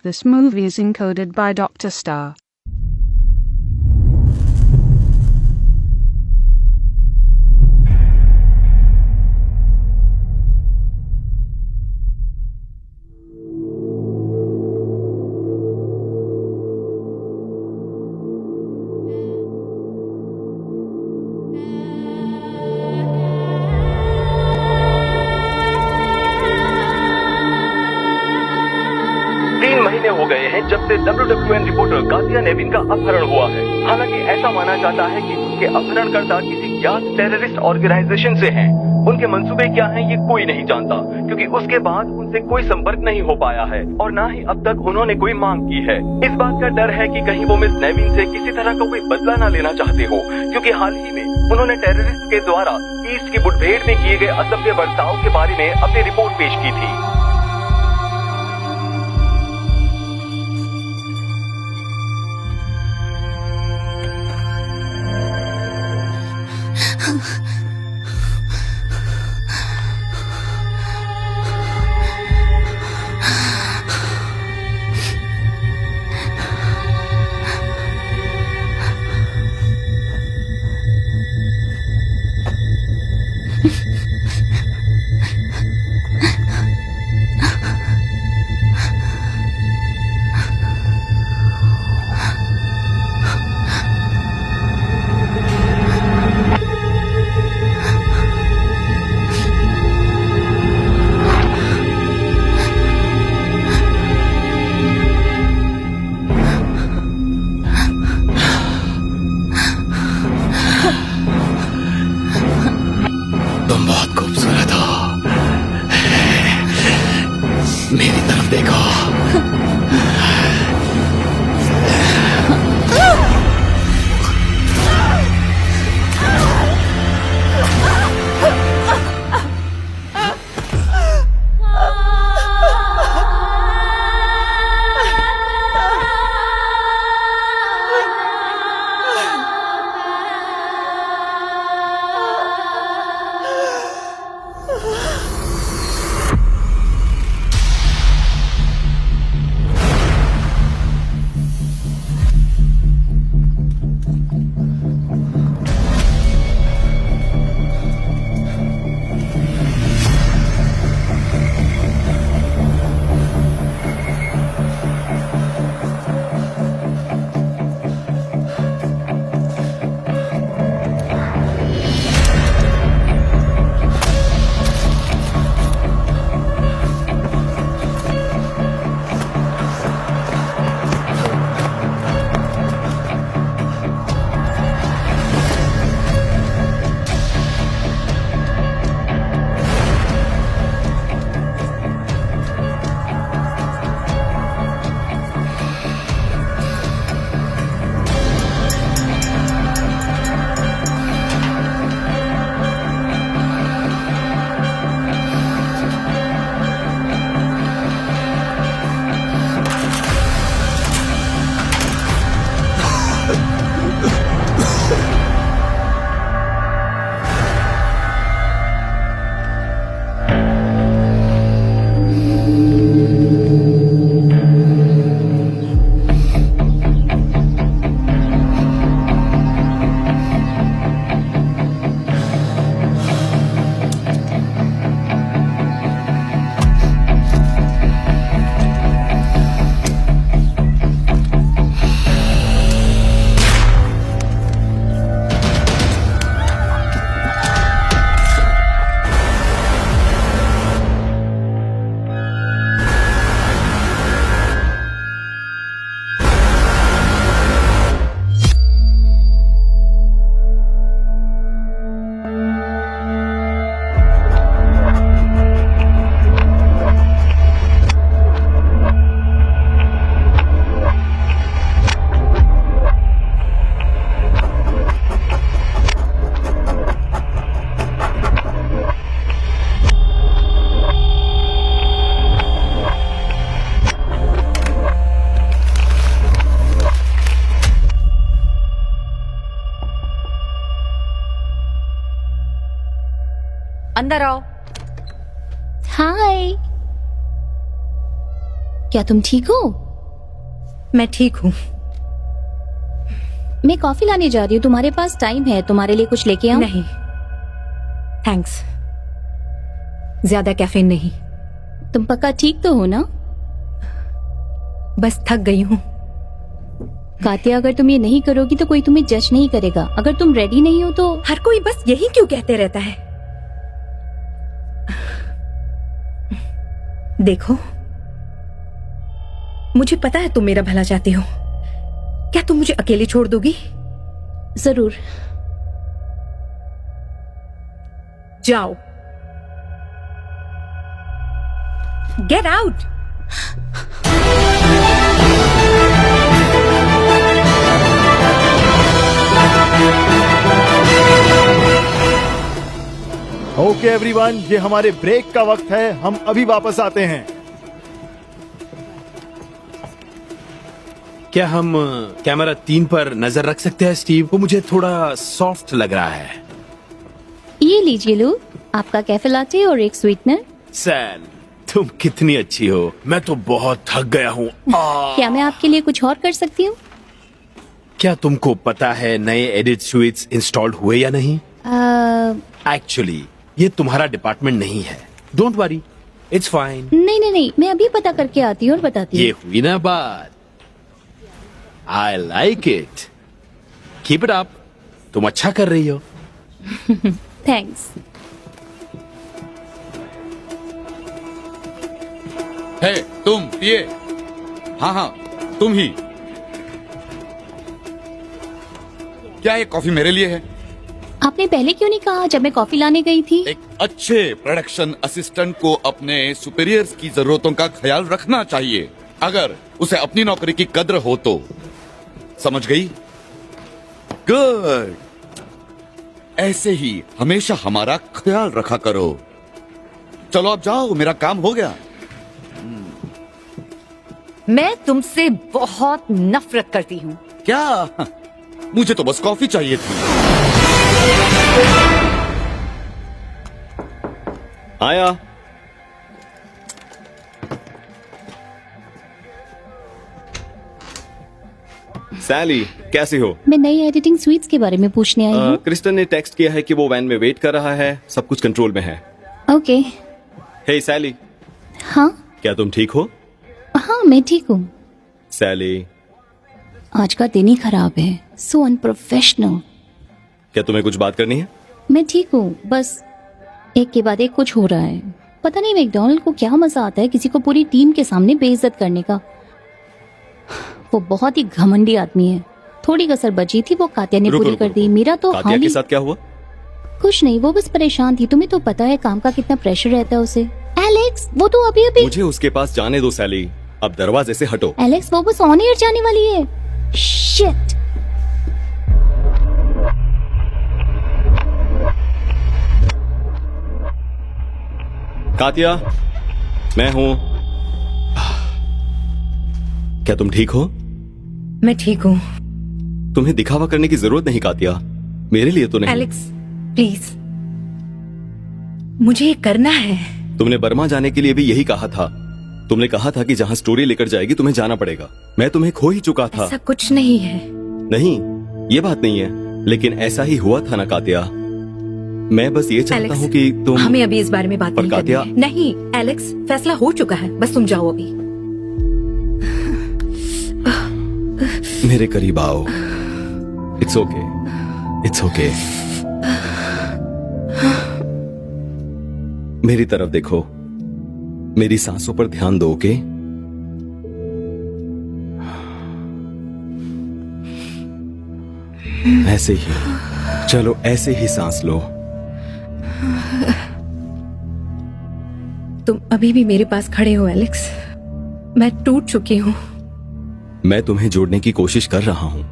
This movie is encoded by Dr. Star. हो गए हैं जब से WWN रिपोर्टर कातिया नेविन का अपहरण हुआ है। हालांकि ऐसा माना जाता है कि उसके अपहरणकर्ता किसी ज्ञात टेररिस्ट ऑर्गेनाइजेशन से हैं। उनके मंसूबे क्या हैं ये कोई नहीं जानता, क्योंकि उसके बाद उनसे कोई संपर्क नहीं हो पाया है और ना ही अब तक उन्होंने कोई मांग की है। इस बात का डर है कि कहीं वो मिस नेविन से किसी तरह का कोई बदला न लेना चाहते हो, क्योंकि हाल ही में उन्होंने टेररिस्ट के द्वारा ईस्ट की मुठभेड़ में किए गए असभ्य बर्ताव के बारे में अपनी रिपोर्ट पेश की थी। मेरी तरफ देखो। अंदर आओ। हाय, क्या तुम ठीक हो? मैं ठीक हूँ। मैं कॉफी लाने जा रही हूँ, तुम्हारे पास टाइम है? तुम्हारे लिए कुछ लेके आऊं? नहीं थैंक्स, ज्यादा कैफीन नहीं। तुम पक्का ठीक तो हो ना? बस थक गई हूँ। कातिया, अगर तुम ये नहीं करोगी तो कोई तुम्हें जज नहीं करेगा। अगर तुम रेडी नहीं हो तो हर कोई बस यही क्यों कहते रहता है? देखो, मुझे पता है तुम मेरा भला चाहती हो। क्या तुम मुझे अकेली छोड़ दोगी? जरूर। जाओ, गेट आउट। ओके एवरीवन, ये हमारे ब्रेक का वक्त है। हम अभी वापस आते हैं। क्या हम कैमरा 3 पर नजर रख सकते हैं स्टीव? वो मुझे थोड़ा सॉफ्ट लग रहा है। ये लीजिए लो, आपका कैफे लाटे और एक स्वीटनर। सैल, तुम कितनी अच्छी हो। मैं तो बहुत थक गया हूँ। क्या मैं आपके लिए कुछ और कर सकती हूँ? क्या तुमको पता है नए एडिट स्वीट्स इंस्टॉल्ड हुए या नहीं? एक्चुअली ये तुम्हारा डिपार्टमेंट नहीं है। Don't worry, it's fine. नहीं नहीं नहीं, मैं अभी पता करके आती हूँ और बताती ये हूँ। हुई ना बात। I like it. Keep it up. तुम अच्छा कर रही हो। थैंक्स। है तुम ये? हाँ हाँ, तुम ही। क्या ये कॉफी मेरे लिए है? आपने पहले क्यों नहीं कहा जब मैं कॉफी लाने गई थी? एक अच्छे प्रोडक्शन असिस्टेंट को अपने सुपीरियर्स की जरूरतों का ख्याल रखना चाहिए, अगर उसे अपनी नौकरी की कद्र हो तो। समझ गई? गुड। ऐसे ही हमेशा हमारा ख्याल रखा करो। चलो अब जाओ, मेरा काम हो गया। मैं तुमसे बहुत नफरत करती हूँ। क्या? मुझे तो बस कॉफी चाहिए थी। आया। सैली, कैसी हो? मैं नई एडिटिंग स्वीट्स के बारे में पूछने आई हूँ। क्रिस्टन ने टेक्स्ट किया है कि वो वैन में वेट कर रहा है। सब कुछ कंट्रोल में है। ओके। हे सैली, हाँ क्या तुम ठीक हो? हाँ, मैं ठीक हूँ। सैली, आज का दिन ही खराब है। सो अनप्रोफेशनल। क्या तुम्हें कुछ बात करनी है? मैं ठीक हूँ, बस एक के बाद एक कुछ हो रहा है। पता नहीं मैकडॉनल्ड को क्या मजा आता है किसी को पूरी टीम के सामने बेइज्जत करने का। वो बहुत ही घमंडी आदमी है। थोड़ी कसर बची थी, वो कातिया ने पूरी कर दी। मेरा तो कातिया हाल के ही साथ क्या हुआ? कुछ नहीं, वो बस परेशान थी। तुम्हें तो पता है काम का कितना प्रेशर रहता है उसे। एलेक्स, वो तो अभी अभी। मुझे उसके पास जाने दो सैली। अब दरवाजे से हटो। एलेक्स, वो बस ऑन एयर जाने वाली है। शिट। कातिया, मैं हूँ। क्या तुम ठीक हो? मैं ठीक हूँ। तुम्हें दिखावा करने की जरूरत नहीं कातिया, मेरे लिए तो नहीं। एलेक्स प्लीज, मुझे ये करना है। तुमने बर्मा जाने के लिए भी यही कहा था। तुमने कहा था कि जहाँ स्टोरी लेकर जाएगी तुम्हें जाना पड़ेगा। मैं तुम्हें खो ही चुका था। ऐसा कुछ नहीं है। नहीं, ये बात नहीं है, लेकिन ऐसा ही हुआ था ना कातिया। मैं बस ये चाहता एलेक्स, हूँ कि तुम। हमें अभी इस बारे में बात पर नहीं करनी कातिया- है। नहीं एलेक्स, फैसला हो चुका है, बस तुम जाओ अभी। मेरे करीब आओ। It's okay, it's okay. मेरी तरफ देखो, मेरी सांसों पर ध्यान दो। ओके? ऐसे ही, चलो ऐसे ही सांस लो। तुम अभी भी मेरे पास खड़े हो एलेक्स। मैं टूट चुकी हूँ। मैं तुम्हें जोड़ने की कोशिश कर रहा हूं,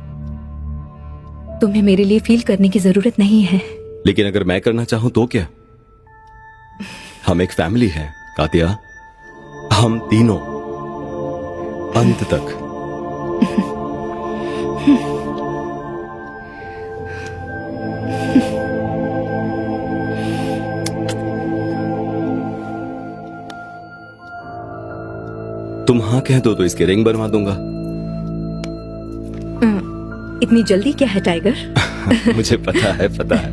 तुम्हें मेरे लिए फील करने की जरूरत नहीं है। लेकिन अगर मैं करना चाहूं तो क्या? हम एक फैमिली है कातिया, हम तीनों अंत तक। तुम हाँ कह दो तो इसके रिंग बनवा दूंगा। इतनी जल्दी क्या है टाइगर? मुझे पता है,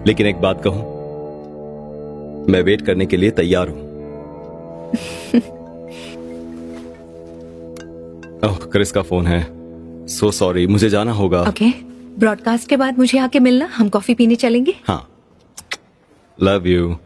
लेकिन एक बात कहूं, मैं वेट करने के लिए तैयार हूं। ओह, क्रिस का फोन है। सो सॉरी, मुझे जाना होगा। ओके, ब्रॉडकास्ट के बाद मुझे आके मिलना, हम कॉफी पीने चलेंगे। हाँ, लव यू।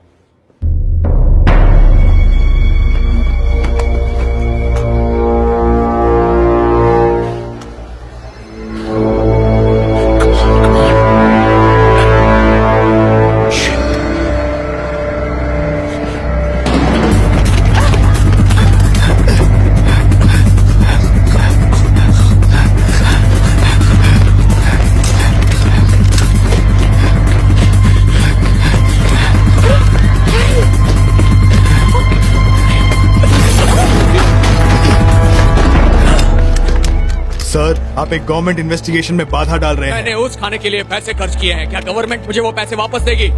सर, आप एक गवर्नमेंट इन्वेस्टिगेशन में बाधा डाल रहे हैं। मैंने उस खाने के लिए पैसे खर्च किए हैं, क्या गवर्नमेंट मुझे वो पैसे वापस देगी?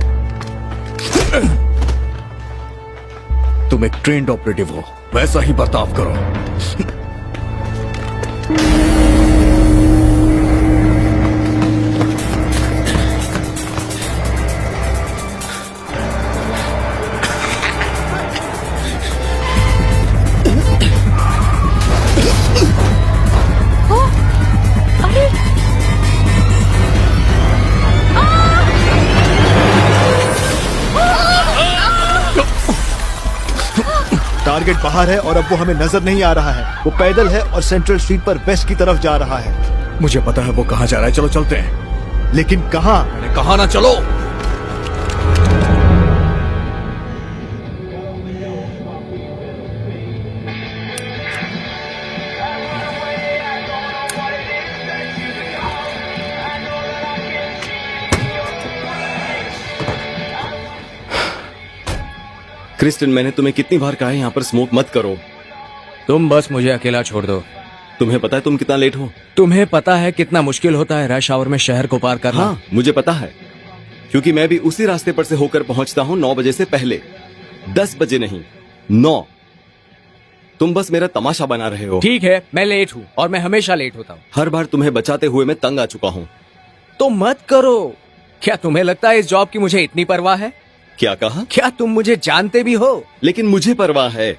तुम एक ट्रेन्ड ऑपरेटिव हो, वैसा ही बर्ताव करो। टारगेट बाहर है और अब वो हमें नजर नहीं आ रहा है। वो पैदल है और सेंट्रल स्ट्रीट पर वेस्ट की तरफ जा रहा है। मुझे पता है वो कहाँ जा रहा है, चलो चलते हैं। लेकिन कहाँ? मैंने कहा ना, चलो। क्रिस्टिन, मैंने तुम्हें कितनी बार कहा है यहाँ पर स्मोक मत करो। तुम बस मुझे अकेला छोड़ दो। तुम्हें पता है तुम कितना लेट हो? तुम्हें पता है कितना मुश्किल होता है रश आवर में शहर को पार करना? हाँ, मुझे पता है, क्योंकि मैं भी उसी रास्ते पर से होकर पहुंचता हूँ 9 बजे से पहले। 10 बजे नहीं, 9। तुम बस मेरा तमाशा बना रहे हो। ठीक है, मैं लेट हूँ और मैं हमेशा लेट होता हूँ। हर बार तुम्हें बचाते हुए मैं तंग आ चुका हूँ। तो मत करो। क्या तुम्हें लगता है इस जॉब की मुझे इतनी परवाह है? क्या कहा? क्या तुम मुझे जानते भी हो? लेकिन मुझे परवाह है।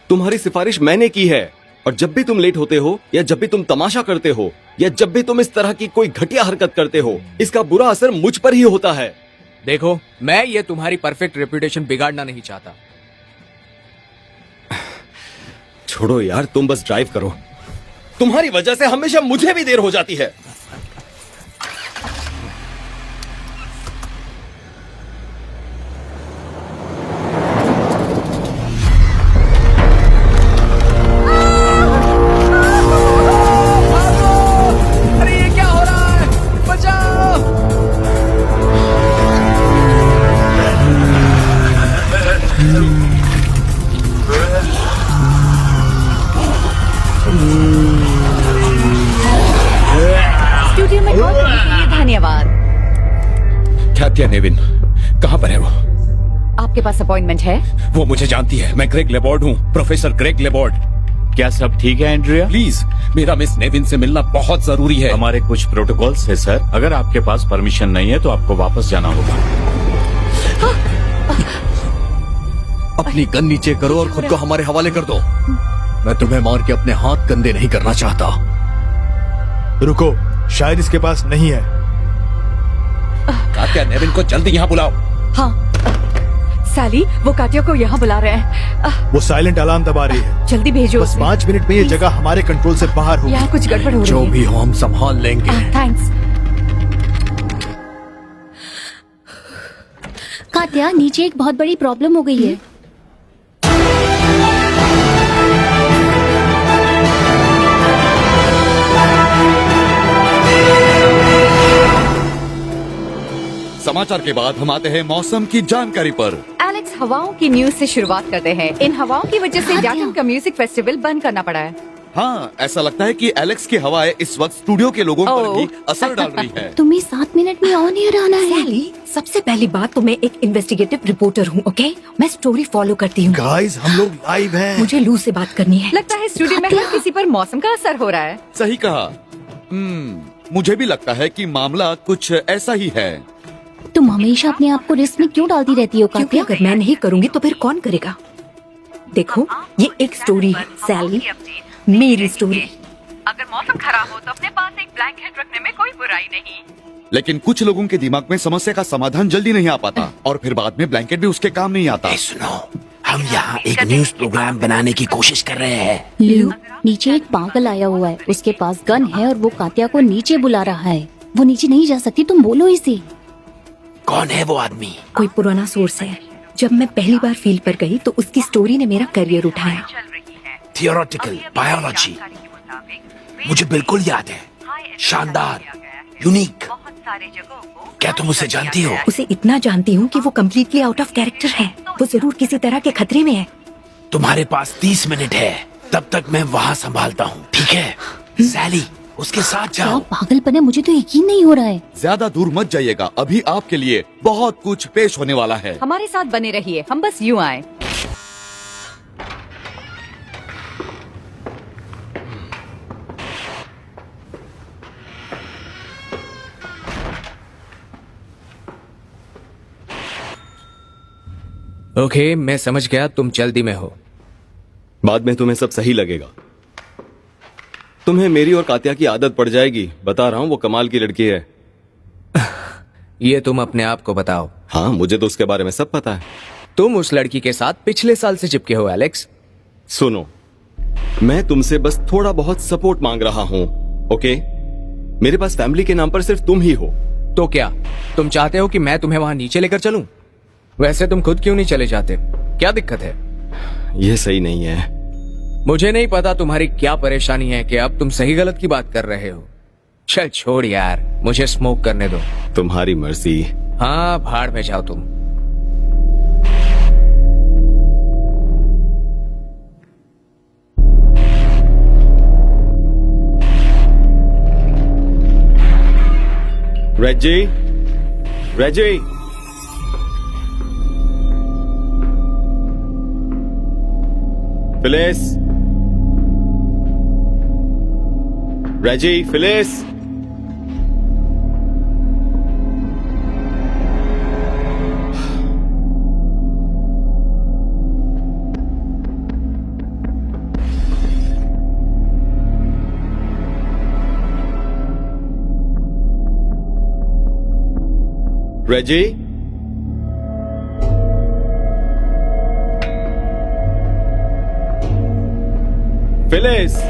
तुम्हारी सिफारिश मैंने की है, और जब भी तुम लेट होते हो, या जब भी तुम तमाशा करते हो, या जब भी तुम इस तरह की कोई घटिया हरकत करते हो, इसका बुरा असर मुझ पर ही होता है। देखो, मैं ये तुम्हारी परफेक्ट रेपुटेशन बिगाड़ना नहीं चाहता। छोड़ो यार, तुम बस ड्राइव करो। तुम्हारी वजह से हमेशा मुझे भी देर हो जाती है। स्टूडियो में कॉल करने के लिए धन्यवाद। कात्या नेविन, कहाँ पर है वो? आपके पास अपॉइंटमेंट है? वो मुझे जानती है। मैं ग्रेग लेबॉर्ड हूँ, प्रोफेसर ग्रेग लेबॉर्ड। क्या सब ठीक है एंड्रिया? प्लीज, मेरा मिस नेविन से मिलना बहुत जरूरी है। हमारे कुछ प्रोटोकॉल्स है सर, अगर आपके पास परमिशन नहीं है तो आपको वापस जाना होगा। अपनी गन नीचे करो और खुद को हमारे हवाले कर दो। मैं तुम्हें मार के अपने हाथ गंदे नहीं करना चाहता। रुको, शायद इसके पास नहीं है। कात्या नेविन को जल्दी यहाँ बुलाओ। हाँ सैली, वो कातिया को यहाँ बुला रहे हैं। वो साइलेंट अलार्म दबा रही है। जल्दी भेजो। बस 5 मिनट में ये जगह हमारे कंट्रोल से बाहर होगी। यहाँ कुछ गड़बड़ हो रही है। जो भी हो हम संभाल लेंगे। थैंक्स। कात्या, नीचे एक बहुत बड़ी प्रॉब्लम हो गई है। समाचार के बाद हम आते हैं मौसम की जानकारी पर। एलेक्स, हवाओं की न्यूज से शुरुआत करते हैं। इन हवाओं की वजह से डैटन का म्यूजिक फेस्टिवल बंद करना पड़ा है। हाँ, ऐसा लगता है कि एलेक्स की हवाएं इस वक्त स्टूडियो के लोगों पर भी असर डाल रही है। तुम्हें 7 मिनट में ऑन एयर आना है। सैली, सबसे पहली बात तो मैं एक इन्वेस्टिगेटिव रिपोर्टर हूँ, ओके? मैं स्टोरी फॉलो करती हूँ। गाइस, हम लोग लाइव हैं। मुझे लू से बात करनी है। लगता है स्टूडियो में हर किसी पर मौसम का असर हो रहा है। सही कहा। मुझे भी लगता है कि मामला कुछ ऐसा ही है। तुम हमेशा अपने आप को रिस्क में क्यों डालती रहती हो क्योंकि कातिया? अगर मैं नहीं करूंगी तो फिर कौन करेगा? देखो, ये एक स्टोरी है सैली, मेरी स्टोरी। अगर मौसम खराब हो तो अपने पास एक ब्लैंकेट रखने में कोई बुराई नहीं। लेकिन कुछ लोगों के दिमाग में समस्या का समाधान जल्दी नहीं आ पाता और फिर बाद में ब्लैंकेट भी उसके काम नहीं आता। सुनो, हम यहाँ एक न्यूज प्रोग्राम बनाने की कोशिश कर रहे हैं। लू, नीचे एक पागल आया हुआ है, उसके पास गन है और वो कातिया को नीचे बुला रहा है। वो नीचे नहीं जा सकती, तुम बोलो इसे। कौन है वो आदमी? कोई पुराना सोर्स है। जब मैं पहली बार फील्ड पर गई तो उसकी स्टोरी ने मेरा करियर उठाया। थियोरेटिकल बायोलॉजी, मुझे बिल्कुल याद है। शानदार, यूनिक। क्या तुम उसे जानती हो? उसे इतना जानती हूँ कि वो कम्प्लीटली आउट ऑफ कैरेक्टर है। वो जरूर किसी तरह के खतरे में है। तुम्हारे पास 30 मिनट है, तब तक मैं वहाँ संभालता हूँ, ठीक है? सैली, उसके साथ क्या जाओ। पागलपन है, मुझे तो यकीन नहीं हो रहा है। ज्यादा दूर मत जाइएगा, अभी आपके लिए बहुत कुछ पेश होने वाला है। हमारे साथ बने रहिए, हम बस यूं आए। ओके, मैं समझ गया, तुम जल्दी में हो। बाद में तुम्हें सब सही लगेगा। तुम्हें मेरी और कातिया की आदत पड़ जाएगी। बता रहा हूँ, वो कमाल की लड़की है। ये तुम अपने आप को बताओ। हाँ, मुझे तो उसके बारे में सब पता है। तुम उस लड़की के साथ पिछले साल से चिपके हो एलेक्स। सुनो, मैं तुमसे बस थोड़ा बहुत सपोर्ट मांग रहा हूँ, ओके? मेरे पास फैमिली के नाम पर सिर्फ तुम ही हो। तो क्या तुम चाहते हो कि मैं तुम्हें वहां नीचे लेकर चलूं? वैसे तुम खुद क्यों नहीं चले जाते? क्या दिक्कत है? यह सही नहीं है। मुझे नहीं पता तुम्हारी क्या परेशानी है कि अब तुम सही गलत की बात कर रहे हो। चल छोड़ यार, मुझे स्मोक करने दो। तुम्हारी मर्जी। हाँ, भाड़ में जाओ तुम। रेजी, रेजी, फिलिस, रेजी, फिलिस। रेजी, फिलिस,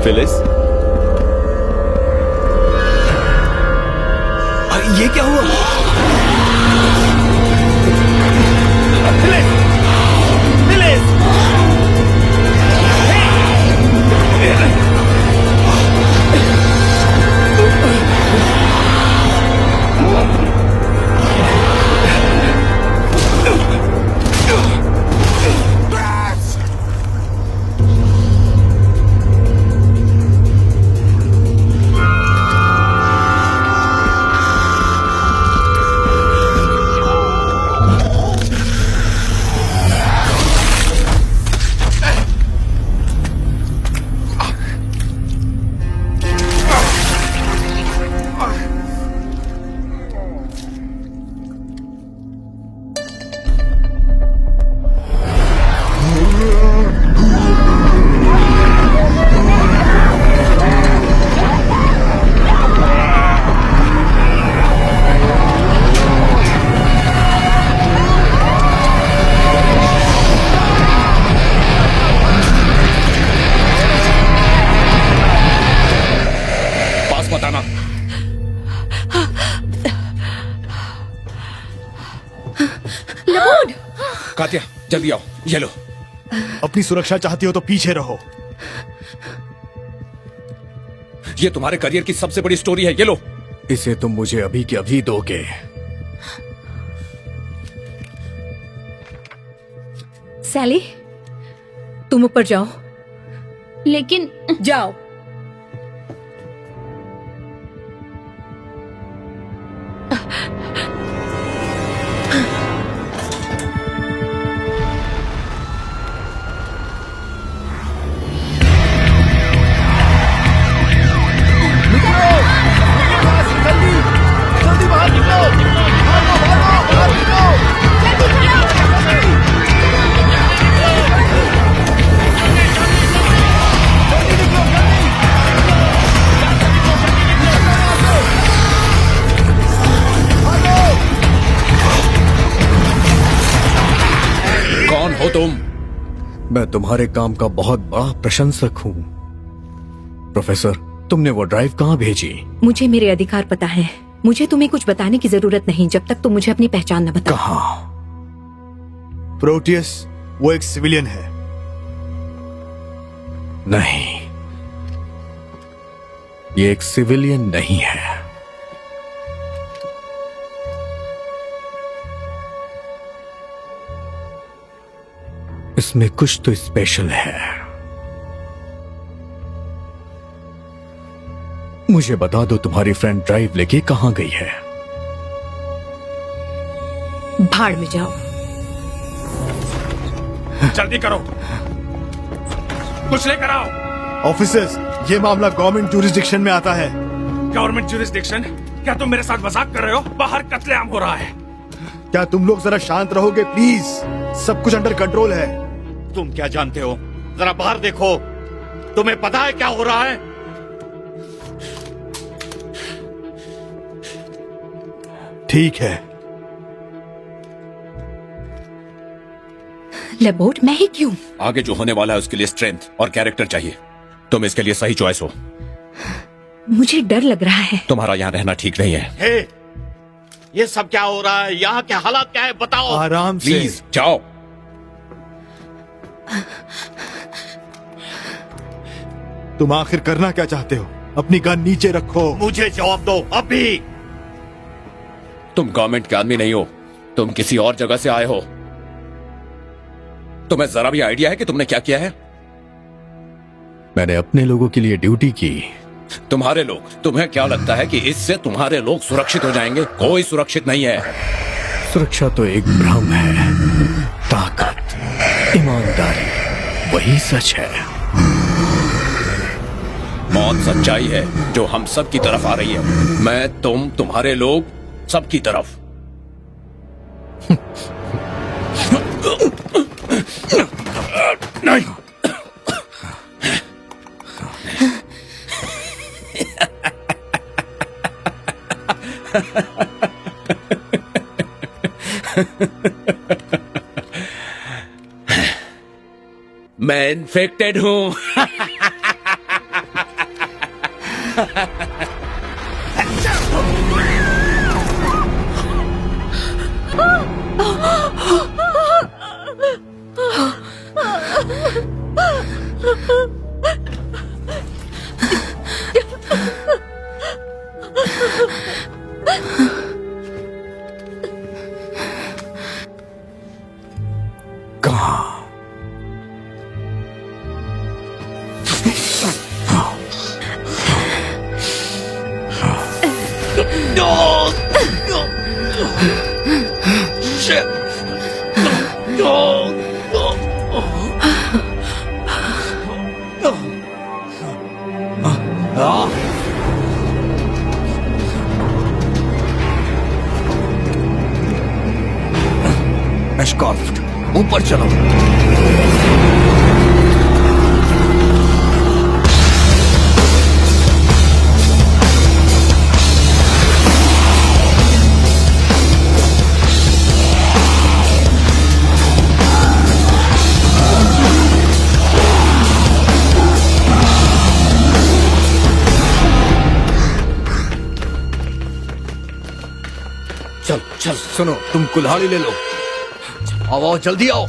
फिलिस, ये क्या हुआ? Phyllis, Phyllis. कातिया, जल्दी आओ, ये लो। अपनी सुरक्षा चाहती हो तो पीछे रहो। ये तुम्हारे करियर की सबसे बड़ी स्टोरी है, ये लो। इसे तुम मुझे अभी के अभी दोगे। सैली, तुम ऊपर जाओ। लेकिन जाओ। जल्दी बाहर निकलो, भागो भागो बाहर निकलो। कौन हो तुम? मैं तुम्हारे काम का बहुत बड़ा प्रशंसक हूँ। प्रोफेसर, तुमने वो ड्राइव कहाँ भेजी? मुझे मेरे अधिकार पता है। मुझे तुम्हें कुछ बताने की जरूरत नहीं जब तक तुम मुझे अपनी पहचान न बताओ। कहाँ? प्रोटियस वो एक सिविलियन है। नहीं, ये एक सिविलियन नहीं है। इसमें कुछ तो स्पेशल है। मुझे बता दो, तुम्हारी फ्रेंड ड्राइव लेके कहां गई है? भाड़ में जाओ। जल्दी करो, कुछ लेकर आओ। ऑफिसर्स, ये मामला गवर्नमेंट जुरिस्डिक्शन में आता है। Government jurisdiction? क्या तुम मेरे साथ मजाक कर रहे हो? बाहर कत्लेआम हो रहा है। क्या तुम लोग जरा शांत रहोगे प्लीज? सब कुछ अंडर कंट्रोल है। तुम क्या जानते हो? जरा बाहर देखो, तुम्हें पता है क्या हो रहा है? ठीक है। लेबोर्ड, मैं ही क्यों? आगे जो होने वाला है उसके लिए स्ट्रेंथ और कैरेक्टर चाहिए। तुम इसके लिए सही चॉइस हो। मुझे डर लग रहा है। तुम्हारा यहाँ रहना ठीक नहीं है। हे, ये सब क्या हो रहा है? यहाँ के हालात क्या है बताओ। आराम से। प्लीज जाओ। तुम आखिर करना क्या चाहते हो? अपनी गन नीचे रखो। मुझे जवाब दो अभी। तुम गवर्नमेंट के आदमी नहीं हो, तुम किसी और जगह से आए हो। तुम्हें जरा भी आइडिया है कि तुमने क्या किया है? मैंने अपने लोगों के लिए ड्यूटी की। तुम्हारे लोग? तुम्हें क्या लगता है कि इससे तुम्हारे लोग सुरक्षित हो जाएंगे? कोई सुरक्षित नहीं है। सुरक्षा तो एक भ्रम है। ताकत, ईमानदारी, वही सच है। मौत सच्चाई है जो हम सब की तरफ आ रही है। मैं, तुम, तुम्हारे लोग, सबकी तरफ। नहीं। मैं इन्फेक्टेड हूं। एशकॉफ्ट, ऊपर चलो। चल चल, सुनो, तुम कुल्हाड़ी ले लो। आओ आओ, जल्दी आओ।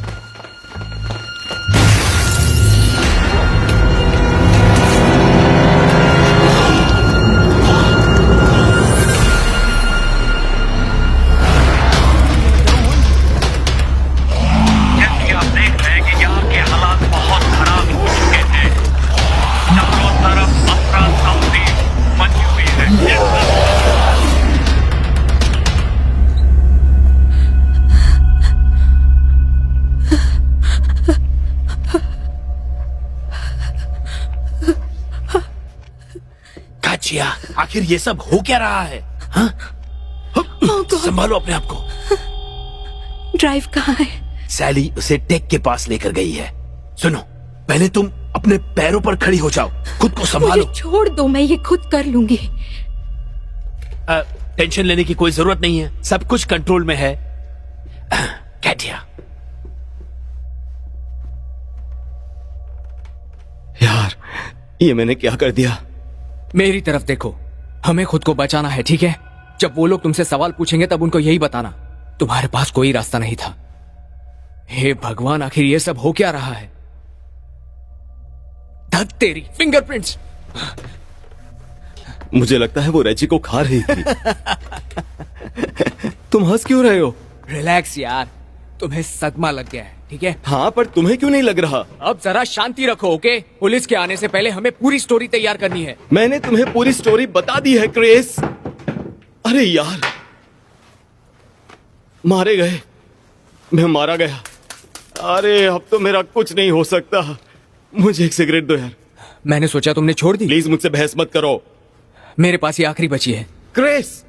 आखिर ये सब हो क्या रहा है? हाँ? संभालो अपने आप को। ड्राइव कहाँ है? सैली उसे टेक के पास लेकर गई है। सुनो, पहले तुम अपने पैरों पर खड़ी हो जाओ, खुद को संभालो। मुझे छोड़ दो, मैं ये खुद कर लूंगी। टेंशन लेने की कोई जरूरत नहीं है, सब कुछ कंट्रोल में है। कैटिया, यार ये मैंने क्या कर दिया? मेरी तरफ देखो, हमें खुद को बचाना है, ठीक है? जब वो लोग तुमसे सवाल पूछेंगे तब उनको यही बताना, तुम्हारे पास कोई रास्ता नहीं था। हे भगवान, आखिर ये सब हो क्या रहा है? धत तेरी, फिंगरप्रिंट्स। मुझे लगता है वो रेची को खा रही थी। तुम हंस क्यों रहे हो? रिलैक्स यार, तुम्हें सदमा लग गया है, ठीक है? हाँ, पर तुम्हें क्यों नहीं लग रहा? अब जरा शांति रखो, ओके? पुलिस के आने से पहले हमें पूरी स्टोरी तैयार करनी है। मैंने तुम्हें पूरी स्टोरी बता दी है क्रेस। अरे यार, मारे गए, मैं मारा गया। अरे अब तो मेरा कुछ नहीं हो सकता। मुझे एक सिगरेट दो यार। मैंने सोचा तुमने छोड़ दी। प्लीज मुझसे बहस मत करो। मेरे पास ये आखिरी बची है। क्रेस,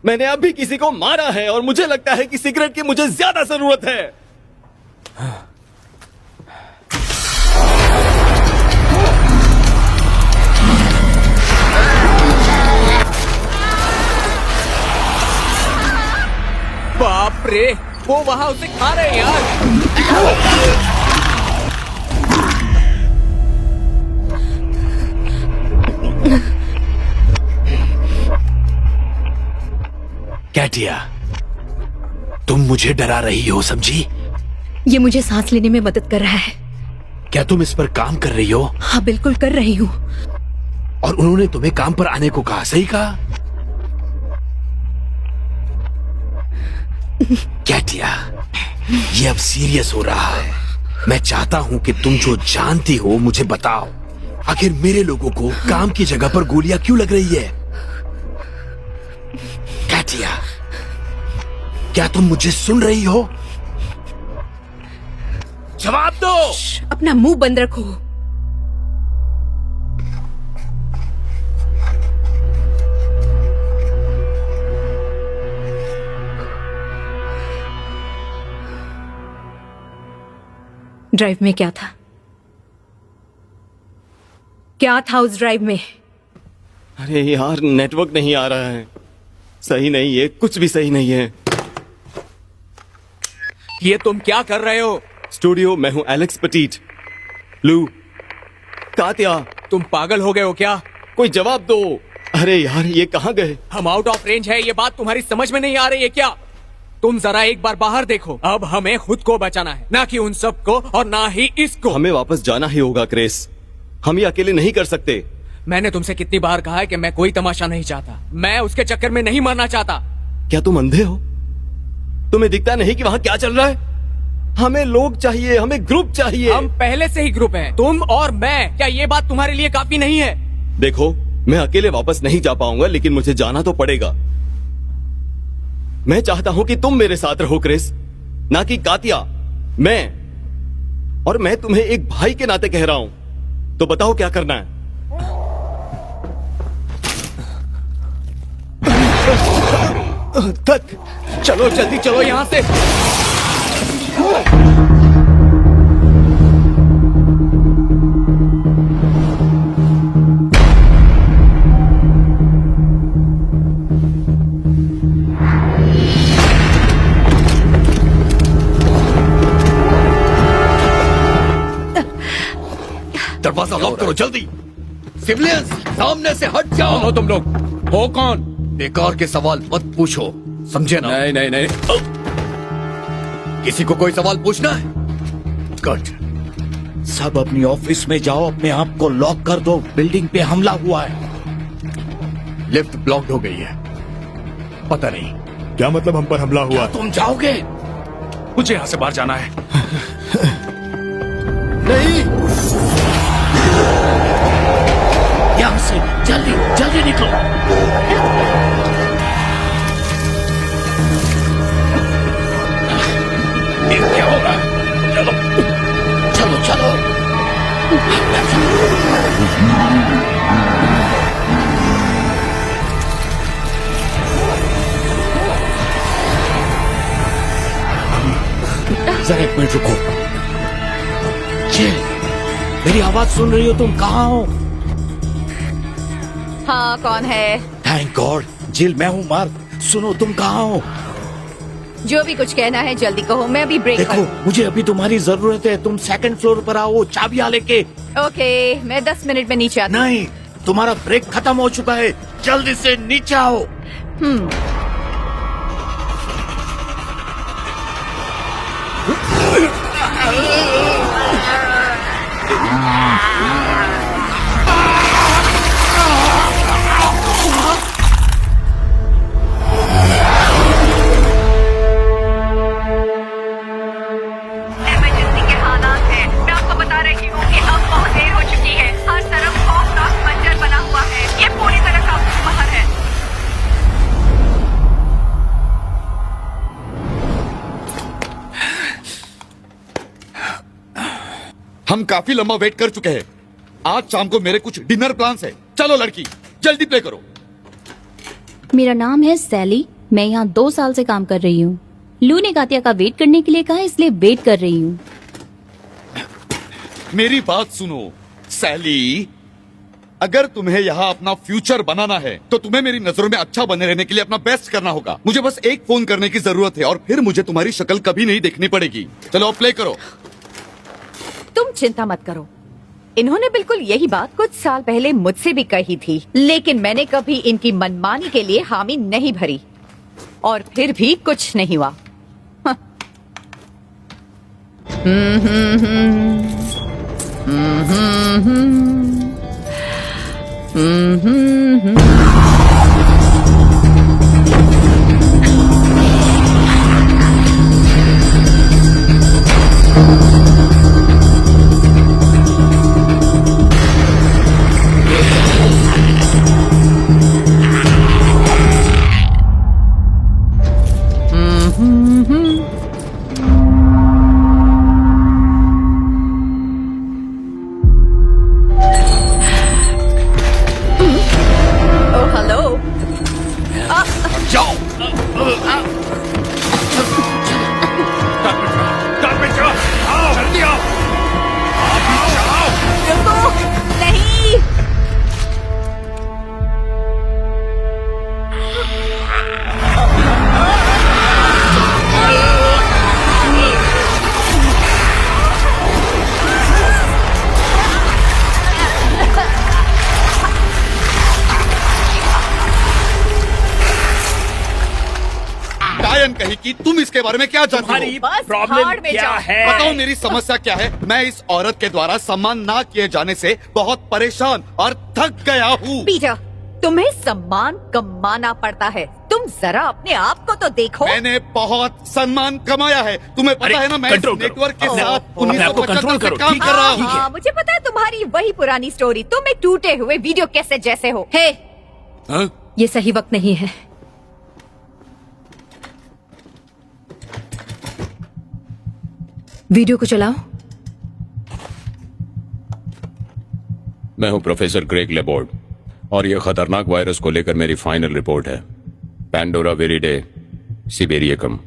मैंने अभी किसी को मारा है और मुझे लगता है कि सिगरेट की मुझे ज्यादा जरूरत है। बाप रे, वो वहां उसे खा रहे हैं यार। कैटिया, तुम मुझे डरा रही हो, समझी? ये मुझे सांस लेने में मदद कर रहा है। क्या तुम इस पर काम कर रही हो? हाँ बिल्कुल कर रही हूँ। और उन्होंने तुम्हें काम पर आने को कहा, सही कहा? कैटिया, ये अब सीरियस हो रहा है। मैं चाहता हूं कि तुम जो जानती हो मुझे बताओ। आखिर मेरे लोगों को काम की जगह पर गोलियां क्यों लग रही है? कैटिया, क्या तुम मुझे सुन रही हो? जवाब दो। अपना मुंह बंद रखो। ड्राइव में क्या था? क्या था उस ड्राइव में? अरे यार, नेटवर्क नहीं आ रहा है। सही नहीं है, कुछ भी सही नहीं है। ये तुम क्या कर रहे हो? स्टूडियो, मैं हूं एलेक्स पटीट। लू, कात्या, तुम पागल हो गए हो क्या? कोई जवाब दो। अरे यार, ये कहां गए? हम आउट ऑफ रेंज है, ये बात तुम्हारी समझ में नहीं आ रही है क्या? तुम जरा एक बार बाहर देखो। अब हमें खुद को बचाना है, ना कि उन सबको और ना ही इसको। हमें वापस जाना ही होगा क्रेस, हम ये अकेले नहीं कर सकते। मैंने तुमसे कितनी बार कहा है कि मैं कोई तमाशा नहीं चाहता। मैं उसके चक्कर में नहीं मरना चाहता। क्या तुम अंधे हो? तुम्हें दिखता नहीं कि वहां क्या चल रहा है? हमें लोग चाहिए, हमें ग्रुप चाहिए। हम पहले से ही ग्रुप हैं, तुम और मैं। क्या ये बात तुम्हारे लिए काफी नहीं है? देखो, मैं अकेले वापस नहीं जा पाऊंगा, लेकिन मुझे जाना तो पड़ेगा। मैं चाहता हूं कि तुम मेरे साथ रहो क्रिस, ना कि कातिया। मैं तुम्हें एक भाई के नाते कह रहा हूं। तो बताओ क्या करना है? तक चलो, जल्दी चलो यहां से। दरवाजा लॉक करो जल्दी। सिविलियंस, सामने से हट जाओ। कौन हो तुम लोग? हो कौन? बेकार के सवाल मत पूछो, समझे ना? नहीं नहीं नहीं। किसी को कोई सवाल पूछना है? कट। सब अपनी ऑफिस में जाओ, अपने आप को लॉक कर दो। बिल्डिंग पे हमला हुआ है। लिफ्ट ब्लॉक्ड हो गई है। पता नहीं क्या मतलब हम पर हमला हुआ? तुम जाओगे? मुझे यहां से बाहर जाना है। नहीं, यहां से जल्दी जल्दी निकलो। ये क्या होगा? चलो चलो चलो। जरा एक मिनट रुको। जिल, मेरी आवाज सुन रही हो तुम? कहाँ हो? हाँ, कौन है? Thank God. जिल, मैं हूँ मार्क। सुनो, तुम कहाँ हो? जो भी कुछ कहना है जल्दी कहो, मैं अभी ब्रेक देखो, मुझे अभी तुम्हारी जरूरत है। तुम सेकंड फ्लोर पर आओ, चाबियां लेके। ओके, मैं 10 मिनट में नीचे आती हूँ। नहीं, तुम्हारा ब्रेक खत्म हो चुका है। जल्दी से नीचे आओ। इमरजेंसी के हालात हैं। मैं आपको बता रही हूँ कि अब बहुत देर हो चुकी है। हर तरफ खौफनाक मंजर बना हुआ है। ये पूरी तरह काबू से बाहर है। हम काफी लंबा वेट कर चुके हैं। आज शाम को मेरे कुछ डिनर प्लान्स है। चलो लड़की, जल्दी प्ले करो। मेरा नाम है सैली। मैं यहाँ 2 साल से काम कर रही हूँ। लू ने कातिया का वेट करने के लिए कहा, इसलिए वेट कर रही हूँ। मेरी बात सुनो सैली, अगर तुम्हें यहाँ अपना फ्यूचर बनाना है तो तुम्हें मेरी नजरों में अच्छा बने रहने के लिए अपना बेस्ट करना होगा। मुझे बस एक फोन करने की जरूरत है और फिर मुझे तुम्हारी शक्ल कभी नहीं देखनी पड़ेगी। चलो प्ले करो। तुम चिंता मत करो। इन्होंने बिल्कुल यही बात कुछ साल पहले मुझसे भी कही थी, लेकिन मैंने कभी इनकी मनमानी के लिए हामी नहीं भरी और फिर भी कुछ नहीं हुआ। हाँ। कही कि तुम इसके बारे में क्या जानती हो? तुम्हारी प्रॉब्लम क्या है? बताओ मेरी समस्या क्या है? मैं इस औरत के द्वारा सम्मान ना किए जाने से बहुत परेशान और थक गया हूँ। पीटर, तुम्हें सम्मान कमाना पड़ता है। तुम जरा अपने आप को तो देखो। मैंने बहुत सम्मान कमाया है। तुम्हें पता है ना, मैं इस नेटवर्क के साथ 1975 से काम कर रहा हूँ। मुझे पता है तुम्हारी वही पुरानी स्टोरी। तुम एक टूटे हुए वीडियो कैसेट जैसे हो। हे, ये सही वक्त नहीं है। वीडियो को चलाओ। मैं हूं प्रोफेसर ग्रेग लेबोर्ड और यह खतरनाक वायरस को लेकर मेरी फाइनल रिपोर्ट है। Pandora viridae sibericum.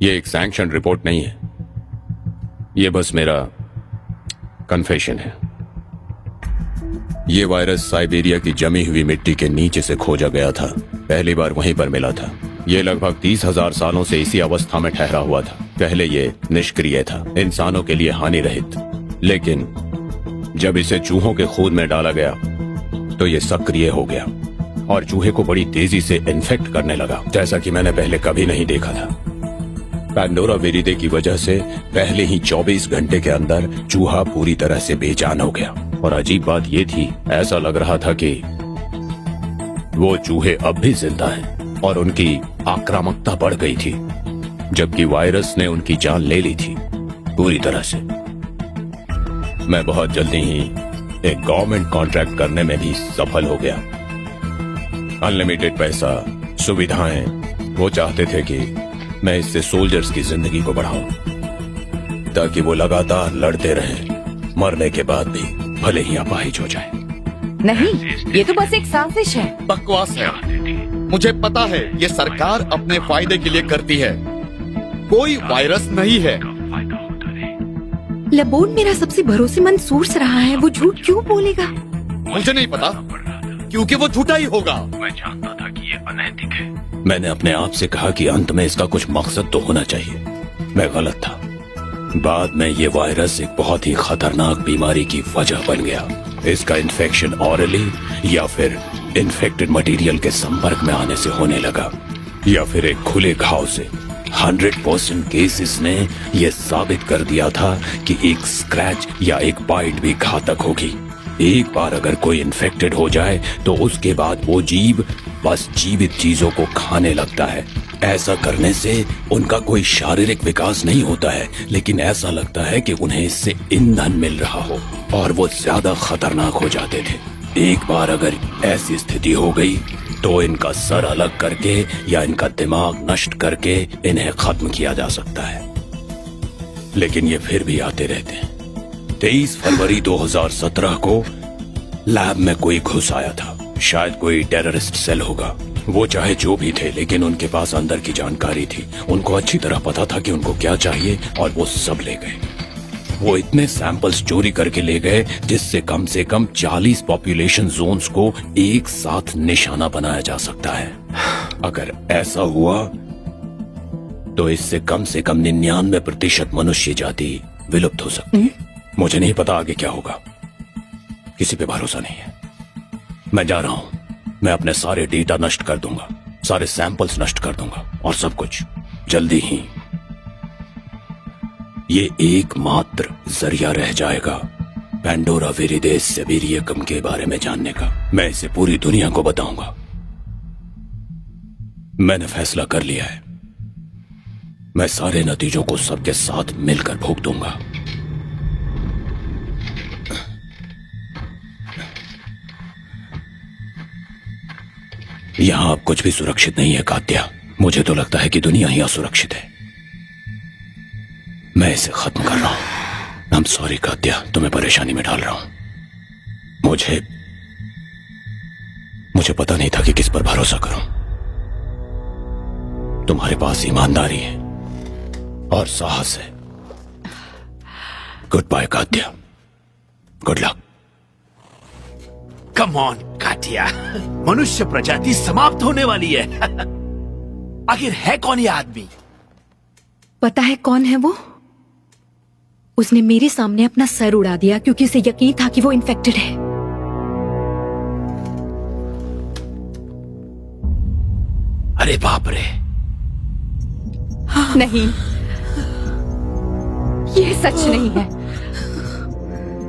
यह एक सैंक्शन रिपोर्ट नहीं है, यह बस मेरा कन्फेशन है। यह वायरस साइबेरिया की जमी हुई मिट्टी के नीचे से खोजा गया था। पहली बार वहीं पर मिला था। यह लगभग 30,000 सालों से इसी अवस्था में ठहरा हुआ था। पहले यह निष्क्रिय था, इंसानों के लिए हानि रहित, लेकिन जब इसे चूहों के खून में डाला गया तो यह सक्रिय हो गया और चूहे को बड़ी तेजी से इन्फेक्ट करने लगा, जैसा कि मैंने पहले कभी नहीं देखा था। पैंडोरा विरिडे की वजह से पहले ही 24 घंटे के अंदर चूहा पूरी तरह से बेजान हो गया। और अजीब बात यह थी, ऐसा लग रहा था कि वो चूहे अब भी जिंदा हैं और उनकी आक्रामकता बढ़ गई थी, जबकि वायरस ने उनकी जान ले ली थी पूरी तरह से। मैं बहुत जल्दी ही एक गवर्नमेंट कॉन्ट्रैक्ट करने में भी सफल हो गया। अनलिमिटेड पैसा, सुविधाएं। वो चाहते थे कि मैं इससे सोल्जर्स की जिंदगी को बढ़ाऊं ताकि वो लगातार लड़ते रहें, मरने के बाद भी भले ही अपाहिज हो जाए। नहीं, ये तो बस एक साजिश है। बकवास है। मुझे पता है ये सरकार अपने फायदे के लिए करती है। कोई वायरस नहीं है। लेबोर्ड मेरा सबसे भरोसेमंद सोर्स रहा है, वो झूठ क्यों बोलेगा? मुझे नहीं पता, क्योंकि वो झूठा ही होगा। मैं जानता था कि ये अनैतिक है। मैंने अपने आप से कहा कि अंत में इसका कुछ मकसद तो होना चाहिए। मैं गलत था। बाद में ये वायरस एक बहुत ही खतरनाक बीमारी की वजह बन गया। इसका इन्फेक्शन ऑरली या फिर इन्फेक्टेड मटेरियल के संपर्क में आने से होने लगा, या फिर एक खुले घाव से। 100% केसेस ने यह साबित कर दिया था कि एक स्क्रैच या एक बाइट भी घातक होगी। एक बार अगर कोई इन्फेक्टेड हो जाए तो उसके बाद वो जीव बस जीवित चीजों को खाने लगता है। ऐसा करने से उनका कोई शारीरिक विकास नहीं होता है, लेकिन ऐसा लगता है कि उन्हें इससे ईंधन मिल रहा हो और वो ज्यादा खतरनाक हो जाते थे। एक बार अगर ऐसी स्थिति हो गई तो इनका सर अलग करके या इनका दिमाग नष्ट करके इन्हें खत्म किया जा सकता है, लेकिन ये फिर भी आते रहते हैं। 23 फरवरी 2017 को लैब में कोई घुस आया था, शायद कोई टेररिस्ट सेल होगा। वो चाहे जो भी थे, लेकिन उनके पास अंदर की जानकारी थी। उनको अच्छी तरह पता था कि उनको क्या चाहिए और वो सब ले गए। वो इतने सैंपल्स चोरी करके ले गए जिससे कम से कम 40 पॉपुलेशन जोन्स को एक साथ निशाना बनाया जा सकता है। अगर ऐसा हुआ तो इससे कम से कम 99% मनुष्य जाति विलुप्त हो सकती है। मुझे नहीं पता आगे क्या होगा, किसी पे भरोसा नहीं है। मैं जा रहा हूं, मैं अपने सारे डेटा नष्ट कर दूंगा, सारे सैंपल्स नष्ट कर दूंगा और सब कुछ जल्दी ही। ये एकमात्र जरिया रह जाएगा पैंडोरा विरिडेस सेबेरियकम के बारे में जानने का। मैं इसे पूरी दुनिया को बताऊंगा। मैंने फैसला कर लिया है, मैं सारे नतीजों को सबके साथ मिलकर भोग दूंगा। यहां अब कुछ भी सुरक्षित नहीं है कात्या। मुझे तो लगता है कि दुनिया ही असुरक्षित है। मैं इसे खत्म कर रहा हूं। I'm sorry कात्या, तुम्हें परेशानी में डाल रहा हूं। मुझे पता नहीं था कि किस पर भरोसा करूं। तुम्हारे पास ईमानदारी है और साहस है। Good bye Katya, good luck. Come on Katia, मनुष्य प्रजाति समाप्त होने वाली है। आखिर है कौन ये आदमी? पता है कौन है वो? उसने मेरे सामने अपना सर उड़ा दिया क्योंकि उसे यकीन था कि वो इन्फेक्टेड है। अरे बाप रे। नहीं, ये सच नहीं है।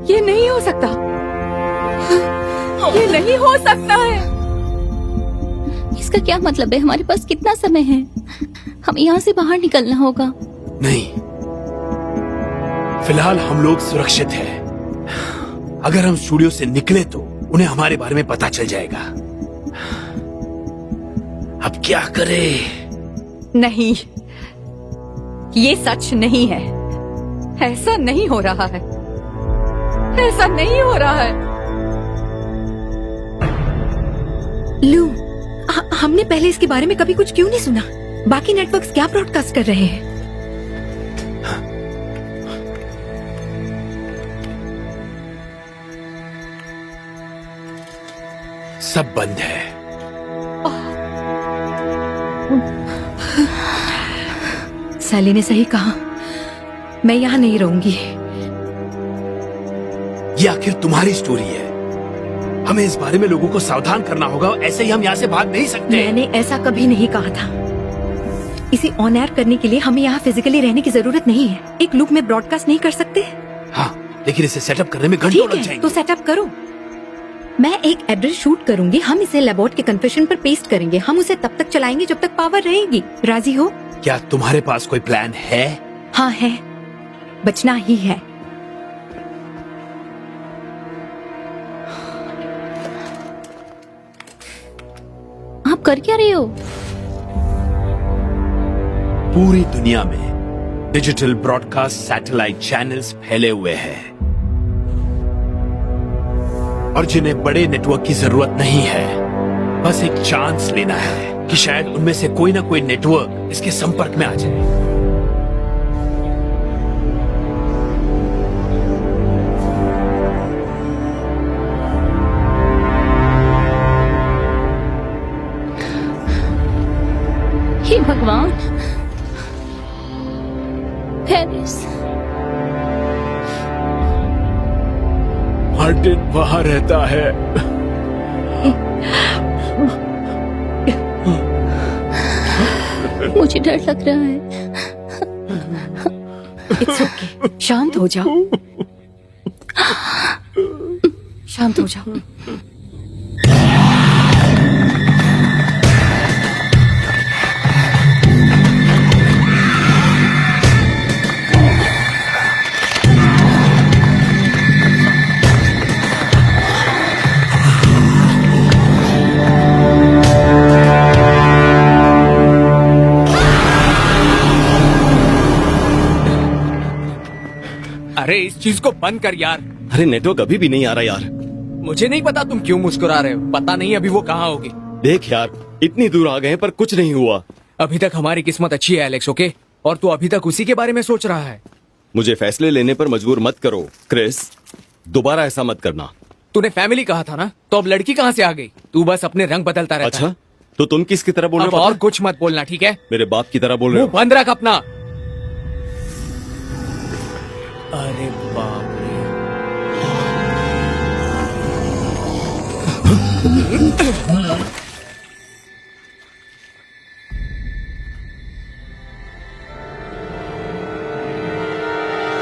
ये नहीं हो सकता। ये नहीं हो सकता है। इसका क्या मतलब है? हमारे पास कितना समय है? हमें यहाँ से बाहर निकलना होगा। नहीं, फिलहाल हम लोग सुरक्षित हैं। अगर हम स्टूडियो से निकले तो उन्हें हमारे बारे में पता चल जाएगा। अब क्या करें? नहीं, ये सच नहीं है। ऐसा नहीं हो रहा है। ऐसा नहीं हो रहा है। लू, हमने पहले इसके बारे में कभी कुछ क्यों नहीं सुना? बाकी नेटवर्क्स क्या ब्रॉडकास्ट कर रहे हैं? सब बंद है। सैली ने सही कहा, मैं यहाँ नहीं रहूंगी। ये आखिर तुम्हारी स्टोरी है। हमें इस बारे में लोगों को सावधान करना होगा। ऐसे ही हम यहाँ से भाग नहीं सकते। मैंने ऐसा कभी नहीं कहा था। इसे ऑन एयर करने के लिए हमें यहाँ फिजिकली रहने की जरूरत नहीं है। एक लूप में ब्रॉडकास्ट नहीं कर सकते? हाँ, लेकिन इसे सेटअप करने में घंटों लग जाएंगे। तो सेटअप करो। मैं एक एड्रेस शूट करूंगी, हम इसे लेबोर्ड के कन्फेशन पर पेस्ट करेंगे। हम उसे तब तक चलाएंगे जब तक पावर रहेगी। राजी हो? क्या तुम्हारे पास कोई प्लान है? हाँ है, बचना ही है। आप कर क्या रहे हो? पूरी दुनिया में डिजिटल ब्रॉडकास्ट सैटेलाइट चैनल्स फैले हुए हैं और जिन्हें बड़े नेटवर्क की जरूरत नहीं है। बस एक चांस लेना है कि शायद उनमें से कोई ना कोई नेटवर्क इसके संपर्क में आ जाए। भगवान, हैरिस, मार्टिन वहां रहता है। मुझे डर लग रहा है। इट्स ओके, शांत हो जाओ, शांत हो जाओ। अरे इस चीज को बंद कर यार। अरे नेटवर्क अभी भी नहीं आ रहा यार। मुझे नहीं पता तुम क्यों मुस्कुरा रहे हो, पता नहीं अभी वो कहाँ होगी। देख यार, इतनी दूर आ गए पर कुछ नहीं हुआ। अभी तक हमारी किस्मत अच्छी है एलेक्स, ओके? और तू अभी तक उसी के बारे में सोच रहा है। मुझे फैसले लेने पर मजबूर मत करो क्रिस, दोबारा ऐसा मत करना। तूने फैमिली कहा था ना, तो अब लड़की कहाँ से आ गई? तू बस अपने रंग बदलता रहता है। अच्छा, तो तुम किसकी तरह बोल रहे अब हो? और कुछ मत बोलना, ठीक है? मेरे बाप की तरह बोल रहे मुंह हो। बंद रख अपना। अरे बाप रे।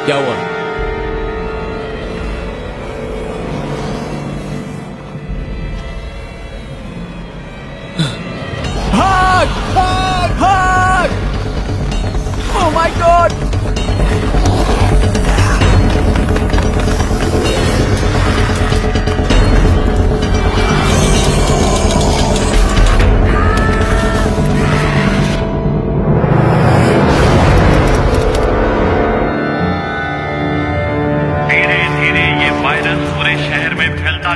क्या हुआ? भाग भाग भाग! Oh my God!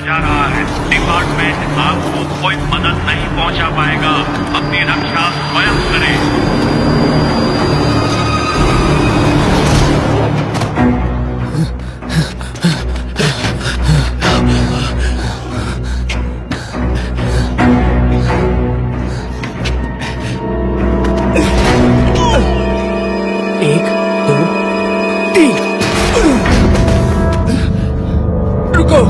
जा रहा है। डिपार्टमेंट आपको कोई मदद नहीं पहुंचा पाएगा। अपनी रक्षा स्वयं करें। एक, दो, तीन। रुको।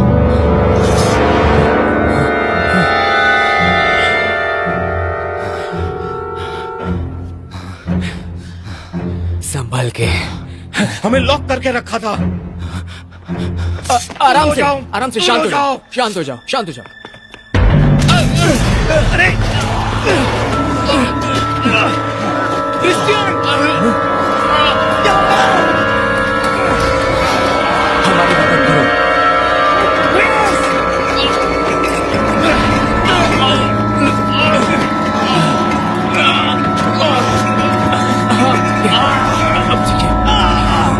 संभल के। हमें लॉक करके रखा था। आराम से शांत हो जाओ, शांत हो जाओ, शांत हो जाओ। अरे क्रिस्टियन, हमारी मदद करो।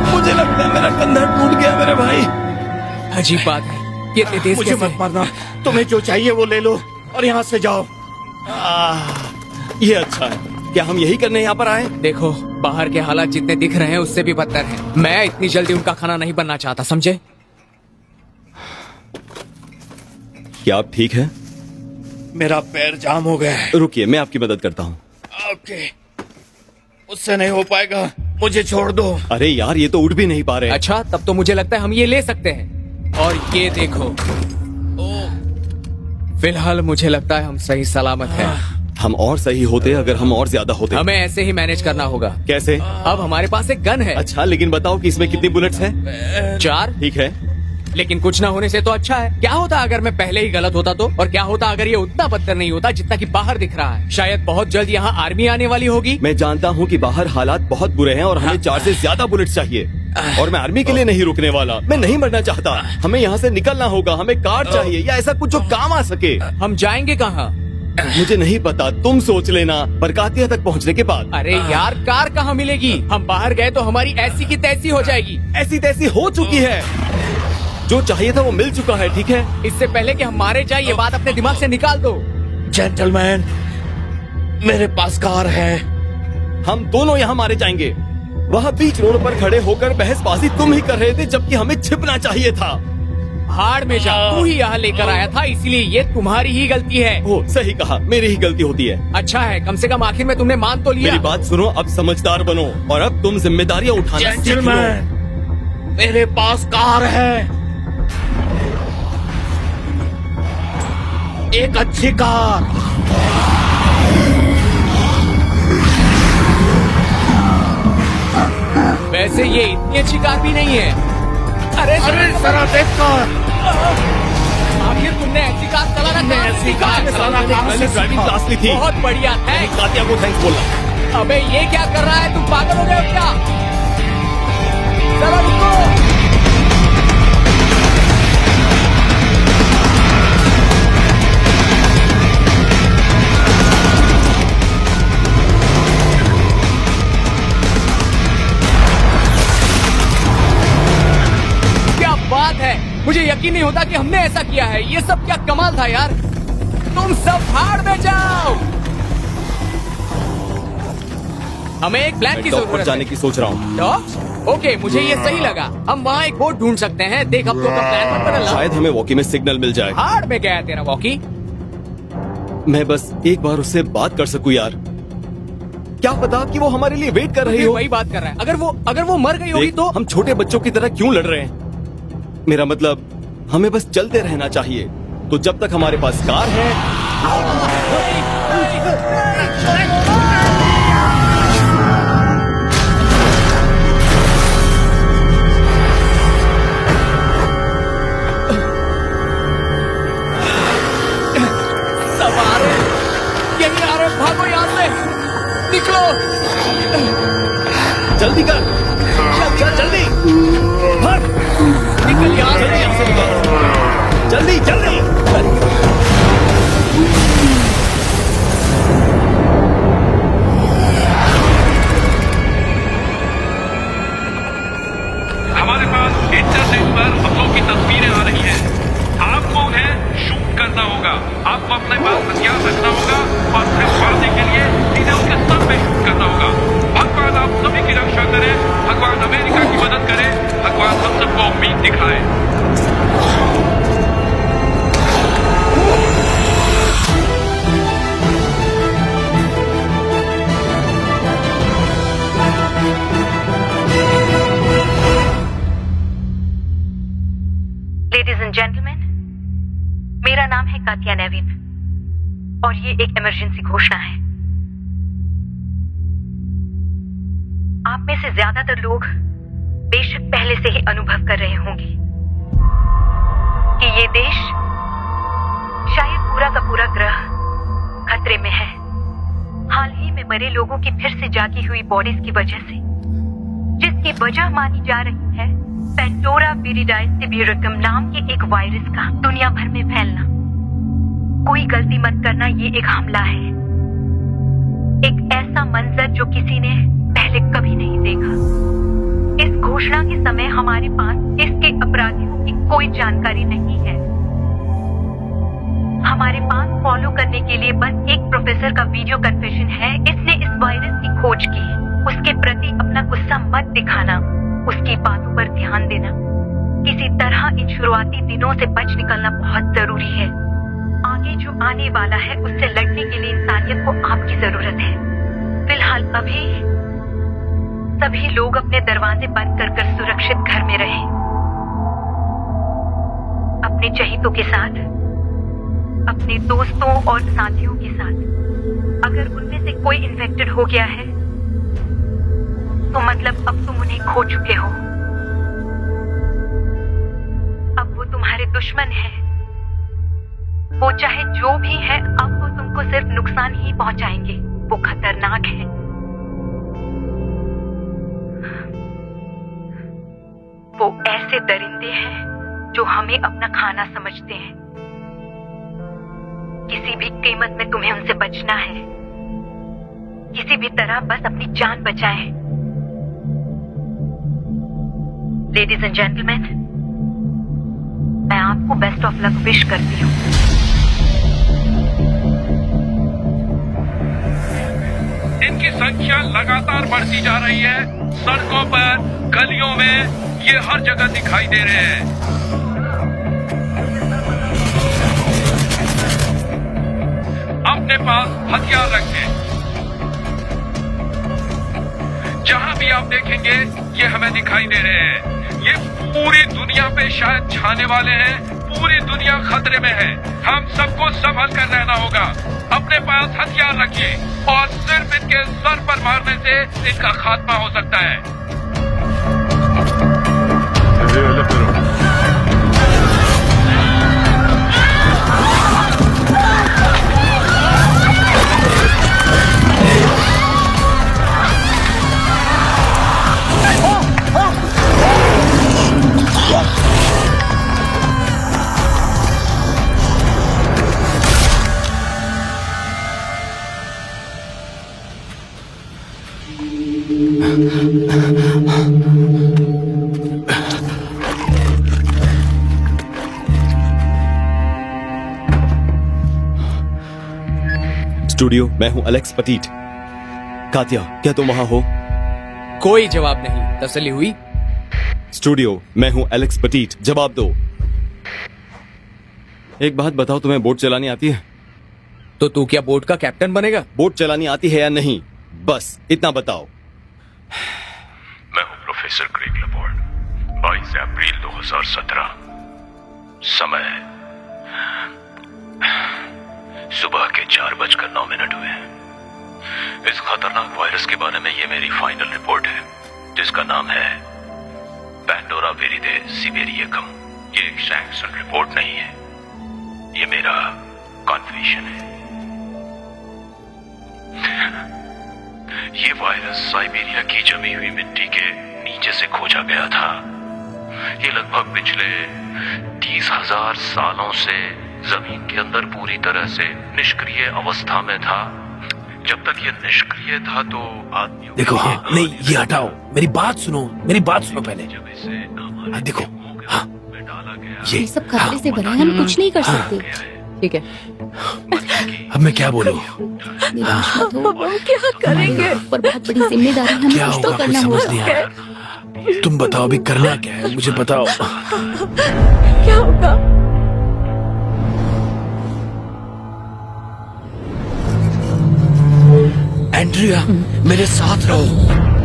मुझे लगता है मेरा कंधा टूट गया मेरे भाई। अजीब बात है, ये इतने तेज मुझे कैसे मत मारना। तुम्हें जो चाहिए वो ले लो और यहाँ से जाओ। ये अच्छा है। क्या हम यही करने यहाँ पर आए? देखो, बाहर के हालात जितने दिख रहे हैं उससे भी बदतर हैं। मैं इतनी जल्दी उनका खाना नहीं बनना चाहता, समझे? क्या आप ठीक है? मेरा पैर जाम हो गया है। रुकिए, मैं आपकी मदद करता हूँ। ओके, उससे नहीं हो पाएगा, मुझे छोड़ दो। अरे यार, ये तो उठ भी नहीं पा रहे। अच्छा, तब तो मुझे लगता है हम ये ले सकते हैं। और ये देखो, फिलहाल मुझे लगता है हम सही सलामत हैं। हम और सही होते अगर हम और ज्यादा होते। हमें ऐसे ही मैनेज करना होगा। कैसे? अब हमारे पास एक गन है। अच्छा, लेकिन बताओ कि इसमें कितनी बुलेट्स हैं? 4। ठीक है, लेकिन कुछ ना होने से तो अच्छा है। क्या होता अगर मैं पहले ही गलत होता तो? और क्या होता अगर ये उतना बदतर नहीं होता जितना कि बाहर दिख रहा है? शायद बहुत जल्द यहाँ आर्मी आने वाली होगी। मैं जानता हूँ कि बाहर हालात बहुत बुरे हैं और हमें 4 से ज्यादा बुलेट चाहिए। और मैं आर्मी के लिए नहीं रुकने वाला। मैं नहीं मरना चाहता। हमें यहाँ से निकलना होगा। हमें कार चाहिए या ऐसा कुछ जो काम आ सके। हम जाएंगे कहाँ? मुझे नहीं पता, तुम सोच लेना बरकातिया तक पहुँचने के बाद। अरे यार, कार कहाँ मिलेगी? हम बाहर गए तो हमारी ऐसी की तैसी हो जाएगी। ऐसी तैसी हो चुकी है। जो चाहिए था वो मिल चुका है, ठीक है? इससे पहले कि हम मारे जाए, ये बात अपने दिमाग से निकाल दो। जेंटलमैन, मेरे पास कार है। हम दोनों यहाँ मारे जाएंगे। वहाँ बीच रोड पर खड़े होकर बहसबाजी तुम ही कर रहे थे, जबकि हमें छिपना चाहिए था। भाड़ में जा, तू ही यहाँ लेकर आया था, इसलिए ये तुम्हारी ही गलती है। ओ, सही कहा, मेरी ही गलती होती है। अच्छा है, कम से कम आखिर में तुमने मान तो लिया। मेरी बात सुनो, अब समझदार बनो और अब तुम जिम्मेदारियां उठाना सीख लो। मेरे पास कार है, एक अच्छी कार। वैसे ये इतनी अच्छी कार भी नहीं है। अरे जरा देखकर, आखिर तुमने ऐसी कार चलाना ऐसी कार चलाना कहाँ से ड्राइविंग क्लास ली थी। बहुत बढ़िया है। कातिया को थैंक्स बोलना। अबे ये क्या कर रहा है, तुम पागल हो गए हो क्या? जरा रुको। बात है, मुझे यकीन नहीं होता कि हमने ऐसा किया है। ये सब क्या कमाल था यार। तुम सब भाड़ में जाओ। हमें एक प्लान की जरूरत है। जाने की सोच रहा हूँ। डॉग? ओके, मुझे ये सही लगा। हम वहाँ एक बोट ढूंढ सकते हैं। देख, अब तो का प्लान मत बदलना। शायद हमें वॉकी में सिग्नल मिल जाए। भाड़ में गया तेरा वॉकी। मैं बस एक बार उससे बात कर सकूं यार। क्या पता कि वो हमारे लिए वेट कर रही हो। वही बात कर रहा है। अगर वो मर गई होगी तो हम छोटे बच्चों की तरह क्यों लड़ रहे हैं? मेरा मतलब, हमें बस चलते रहना चाहिए। तो जब तक हमारे पास कार है। सब आ रहे, यही आ रहे, भागो यहाँ से, निकलो। जल्दी कर, चल जल्दी भाग। निकल यहाँ से, जल्दी जल्दी। हमारे पास इंटरनेट पर हमलों की तस्वीरें आ रही हैं। आपको उन्हें शूट करना होगा। आपको अपने पास हथियार रखना होगा और फिर मारने के लिए सीधे उनके सर पे शूट करना होगा। भगवान आप सभी की रक्षा करे, भगवान अमेरिका की मदद करे, भगवान हम सबको उम्मीद दिखाए। लेडीज एंड जेंटलमैन, मेरा नाम है कातिया नेविन और ये एक इमरजेंसी घोषणा है। आप में से ज्यादातर लोग बेशक पहले से ही अनुभव कर रहे होंगे कि ये देश, शायद पूरा का पूरा ग्रह खतरे में है। हाल ही में मरे लोगों की फिर से जागी हुई बॉडीज की वजह से, जिसकी वजह मानी जा रही है पेंटोरा विरिडाई सिवियरिकम नाम के एक वायरस का दुनिया भर में फैलना। कोई गलती मत करना, ये एक हमला है, एक ऐसा मंजर जो किसी ने पहले कभी नहीं देखा। इस घोषणा के समय हमारे पास इसके अपराधियों की कोई जानकारी नहीं है। हमारे पास फॉलो करने के लिए बस एक प्रोफेसर का वीडियो कन्फेशन है। इसने इस वायरस की खोज की। उसके प्रति अपना गुस्सा मत दिखाना, उसकी बातों पर ध्यान देना। किसी तरह इन शुरुआती दिनों से बच निकलना बहुत जरूरी है। आगे जो आने वाला है उससे लड़ने के लिए इंसानियत को आपकी जरूरत है। फिलहाल अभी सभी लोग अपने दरवाजे बंद कर सुरक्षित घर में रहें। अपने चहेतों के साथ, अपने दोस्तों और साथियों के साथ। अगर उनमें से कोई इन्फेक्टेड हो गया है तो मतलब अब तुम उन्हें खो चुके हो। अब वो तुम्हारे दुश्मन हैं। वो चाहे जो भी है, अब वो तुमको सिर्फ नुकसान ही पहुंचाएंगे। वो खतरनाक है। वो ऐसे दरिंदे हैं जो हमें अपना खाना समझते हैं। किसी भी कीमत में तुम्हें उनसे बचना है। किसी भी तरह बस अपनी जान बचाएं। लेडीज एंड जेंटलमैन, मैं आपको बेस्ट ऑफ लक विश करती हूँ। इनकी संख्या लगातार बढ़ती जा रही है। सड़कों पर, गलियों में ये हर जगह दिखाई दे रहे हैं। अपने पास हथियार रखें। जहां भी आप देखेंगे ये हमें दिखाई दे रहे हैं। ये पूरी दुनिया पे शायद छाने वाले हैं। पूरी दुनिया खतरे में है। हम सबको संभल कर रहना होगा। अपने पास हथियार रखिए और सिर्फ इनके सर पर मारने से इनका खात्मा हो सकता है। स्टूडियो, मैं हूं एलेक्स पटीट। कातिया, क्या तुम वहां हो? कोई जवाब नहीं। तसल्ली हुई? स्टूडियो, मैं हूं एलेक्स पटीट, जवाब दो। एक बात बताओ, तुम्हें बोट चलानी आती है? तो तू क्या बोट का कैप्टन बनेगा? बोट चलानी आती है या नहीं, बस इतना बताओ। मैं हूं प्रोफेसर क्रेग लेपोर्ट। 22 अप्रैल 2017। समय सुबह के 4:09 हुए हैं। इस खतरनाक वायरस के बारे में ये मेरी फाइनल रिपोर्ट है, जिसका नाम है पैंडोरा वेरिडे सिबेरियकम। ये एक सैंक्शन रिपोर्ट नहीं है, ये मेरा कॉन्फेशन है। ये वायरस साइबेरिया की जमी हुई मिट्टी के नीचे से खोजा गया था। ये लगभग पिछले 30,000 सालों से जमीन के अंदर पूरी तरह से निष्क्रिय अवस्था में था। जब तक ये निष्क्रिय था तो आदमियों देखो, हाँ, नहीं, ये हटाओ, मेरी बात सुनो पहले। हाँ, देखो, हाँ, ये सब खतरे से भरा है, हम कुछ नहीं कर सकते। ठीक है, अब मैं क्या बोलूं? निराश मत हो। हम क्या करेंगे? पर बहुत बड़ी जिम्मेदारी, हमें क्या कुछ तो होगा, कुछ करना समझ होगा। नहीं आ रहा। तुम बताओ, अभी करना क्या है, मुझे बताओ। क्या होगा? एंड्रिया, मेरे साथ रहो।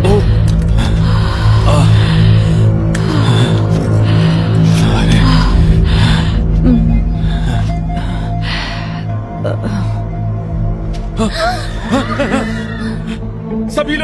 ओ, सभी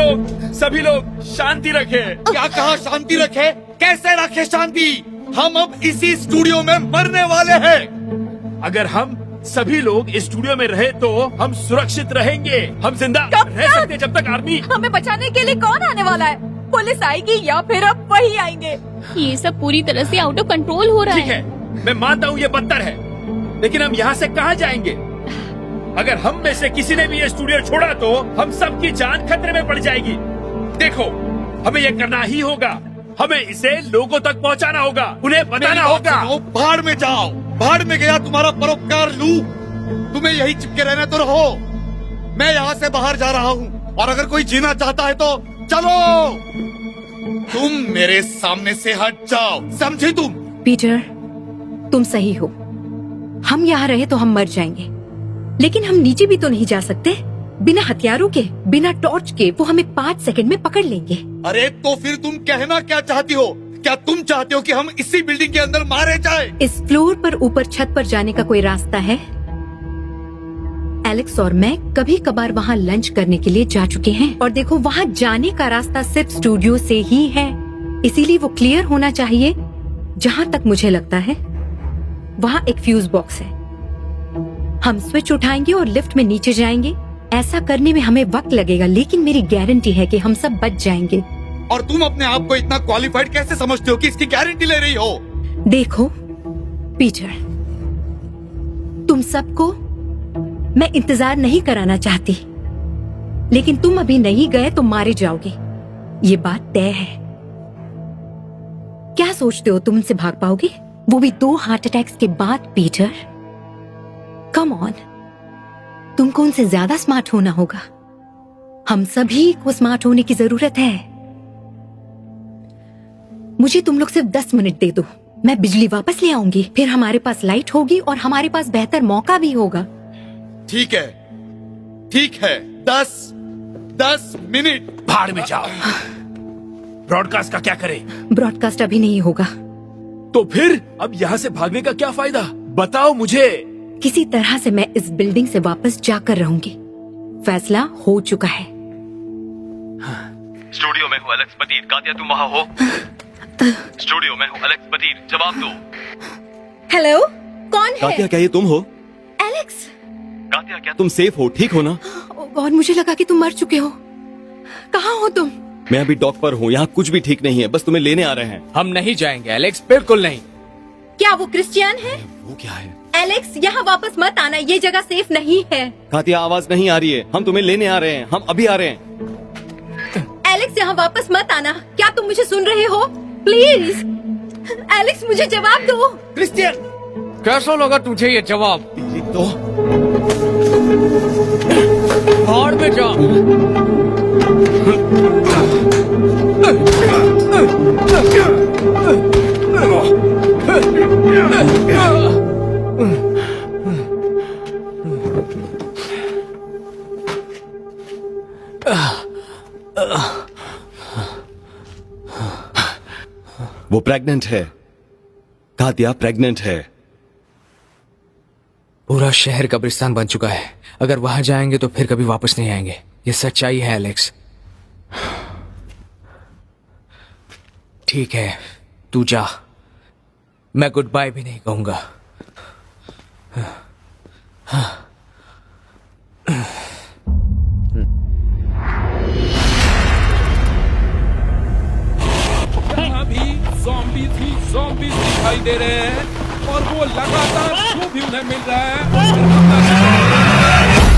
लोग शांति रखें। क्या कहा शांति रखे? कैसे रखे शांति? हम अब इसी स्टूडियो में मरने वाले हैं। अगर हम सभी लोग इस स्टूडियो में रहे तो हम सुरक्षित रहेंगे। हम जिंदा रह सकते जब तक आर्मी। हमें बचाने के लिए कौन आने वाला है? पुलिस आएगी या फिर अब वही आएंगे? ये सब पूरी तरह से आउट ऑफ कंट्रोल हो रहा ठीक है, मैं मानता हूँ ये बदतर है, लेकिन हम यहाँ से कहाँ जाएंगे? अगर हम में से किसी ने भी ये स्टूडियो छोड़ा तो हम सबकी जान खतरे में पड़ जाएगी। देखो, हमें ये करना ही होगा। हमें इसे लोगों तक पहुंचाना होगा, उन्हें बताना होगा। भाड़ में जाओ, भाड़ में गया तुम्हारा परोपकार लू। तुम्हें यही चिपके रहना तो रहो। मैं यहाँ से बाहर जा रहा हूँ, और अगर कोई जीना चाहता है तो चलो। तुम मेरे सामने से हट जाओ, समझी तुम? पीटर, तुम सही हो। हम यहाँ रहे तो हम मर जाएंगे, लेकिन हम नीचे भी तो नहीं जा सकते। बिना हथियारों के, बिना टॉर्च के वो हमें 5 सेकंड में पकड़ लेंगे। अरे तो फिर तुम कहना क्या चाहती हो? क्या तुम चाहते हो कि हम इसी बिल्डिंग के अंदर मारे जाए? इस फ्लोर पर ऊपर छत पर जाने का कोई रास्ता है? एलेक्स और मैं कभी कभार वहाँ लंच करने के लिए जा चुके हैं, और देखो, वहाँ जाने का रास्ता सिर्फ स्टूडियो से ही है। इसीलिए वो क्लियर होना चाहिए। जहाँ तक मुझे लगता है वहाँ एक फ्यूज बॉक्स है। हम स्विच उठाएंगे और लिफ्ट में नीचे जाएंगे। ऐसा करने में हमें वक्त लगेगा, लेकिन मेरी गारंटी है कि हम सब बच जाएंगे। और तुम अपने आप को इतना क्वालिफाइड कैसे समझते हो कि इसकी गारंटी ले रही हो? देखो पीटर, तुम सबको मैं इंतजार नहीं कराना चाहती, लेकिन तुम अभी नहीं गए तो मारे जाओगे, ये बात तय है। क्या सोचते हो तुम उनसे भाग पाओगे? वो भी 2 हार्ट अटैक्स के बाद? पीटर, कम ऑन, तुमको उनसे ज्यादा स्मार्ट होना होगा। हम सभी को स्मार्ट होने की जरूरत है। मुझे तुम लोग सिर्फ 10 मिनट दे दो, मैं बिजली वापस ले आऊंगी। फिर हमारे पास लाइट होगी और हमारे पास बेहतर मौका भी होगा। ठीक है, ठीक है, 10 मिनट। भाड़ में जाओ। ब्रॉडकास्ट का क्या करें? ब्रॉडकास्ट अभी नहीं होगा। तो फिर अब यहाँ से भागने का क्या फायदा? बताओ मुझे। किसी तरह से मैं इस बिल्डिंग से वापस जाकर रहूंगी। फैसला हो चुका है। स्टूडियो में हूँ एलेक्स पतीर। कातिया तुम वहाँ हो? स्टूडियो में हूँ एलेक्स पतीर, जवाब दो। हेलो, कौन है? कातिया, क्या ये तुम हो? एलेक्स। कातिया, क्या तुम सेफ हो, ठीक हो ना? और मुझे लगा कि तुम मर चुके हो। कहाँ हो तुम? मैं अभी डॉक पर हूँ, यहाँ कुछ भी ठीक नहीं है, बस तुम्हें लेने आ रहे हैं। हम नहीं जाएंगे एलेक्स, बिल्कुल नहीं। क्या वो क्रिश्चियन है? वो क्या है? एलेक्स, यहाँ वापस मत आना, ये जगह सेफ नहीं है। कातिया, आवाज नहीं आ रही है। हम तुम्हें लेने आ रहे हैं, हम अभी आ रहे हैं। एलेक्स, यहाँ वापस मत आना। क्या तुम मुझे सुन रहे हो? प्लीज एलेक्स, मुझे जवाब दो। क्रिश्चियन, कैसा लगा तुझे ये जवाब? तो भाड़ में जा। वो प्रेग्नेंट है। कातिया प्रेग्नेंट है। पूरा शहर कब्रिस्तान बन चुका है। अगर वहां जाएंगे तो फिर कभी वापस नहीं आएंगे। ये सच्चाई है एलेक्स। ठीक है, तू जा। मैं गुड बाय भी नहीं कहूंगा। यहाँ भी zombies दिखाई दे रहे हैं और वो लगातार जो भी उन्हें मिल रहा है उस पर हमला कर रहे हैं।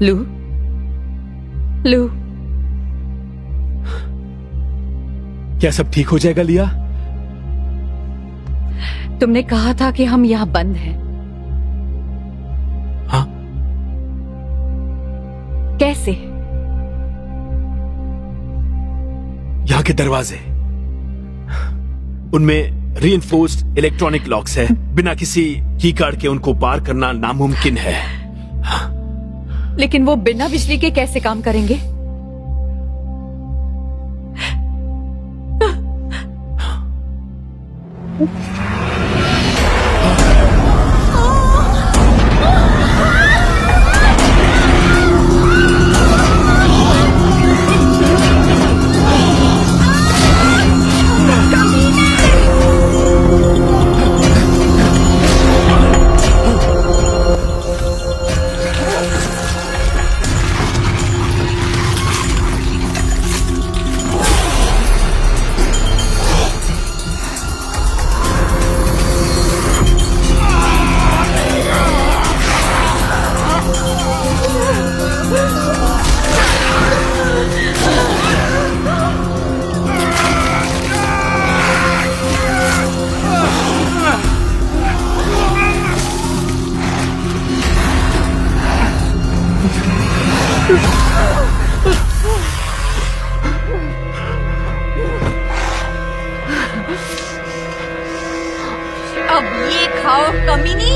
लू, लू, क्या सब ठीक हो जाएगा लिया? तुमने कहा था कि हम यहाँ बंद हैं। हाँ। कैसे? यहाँ के दरवाजे, उनमें रीइंफोर्स्ड इलेक्ट्रॉनिक लॉक्स है। बिना किसी की कार्ड के उनको पार करना नामुमकिन है। लेकिन वो बिना बिजली के कैसे काम करेंगे? अब ये खाओ कमीनी।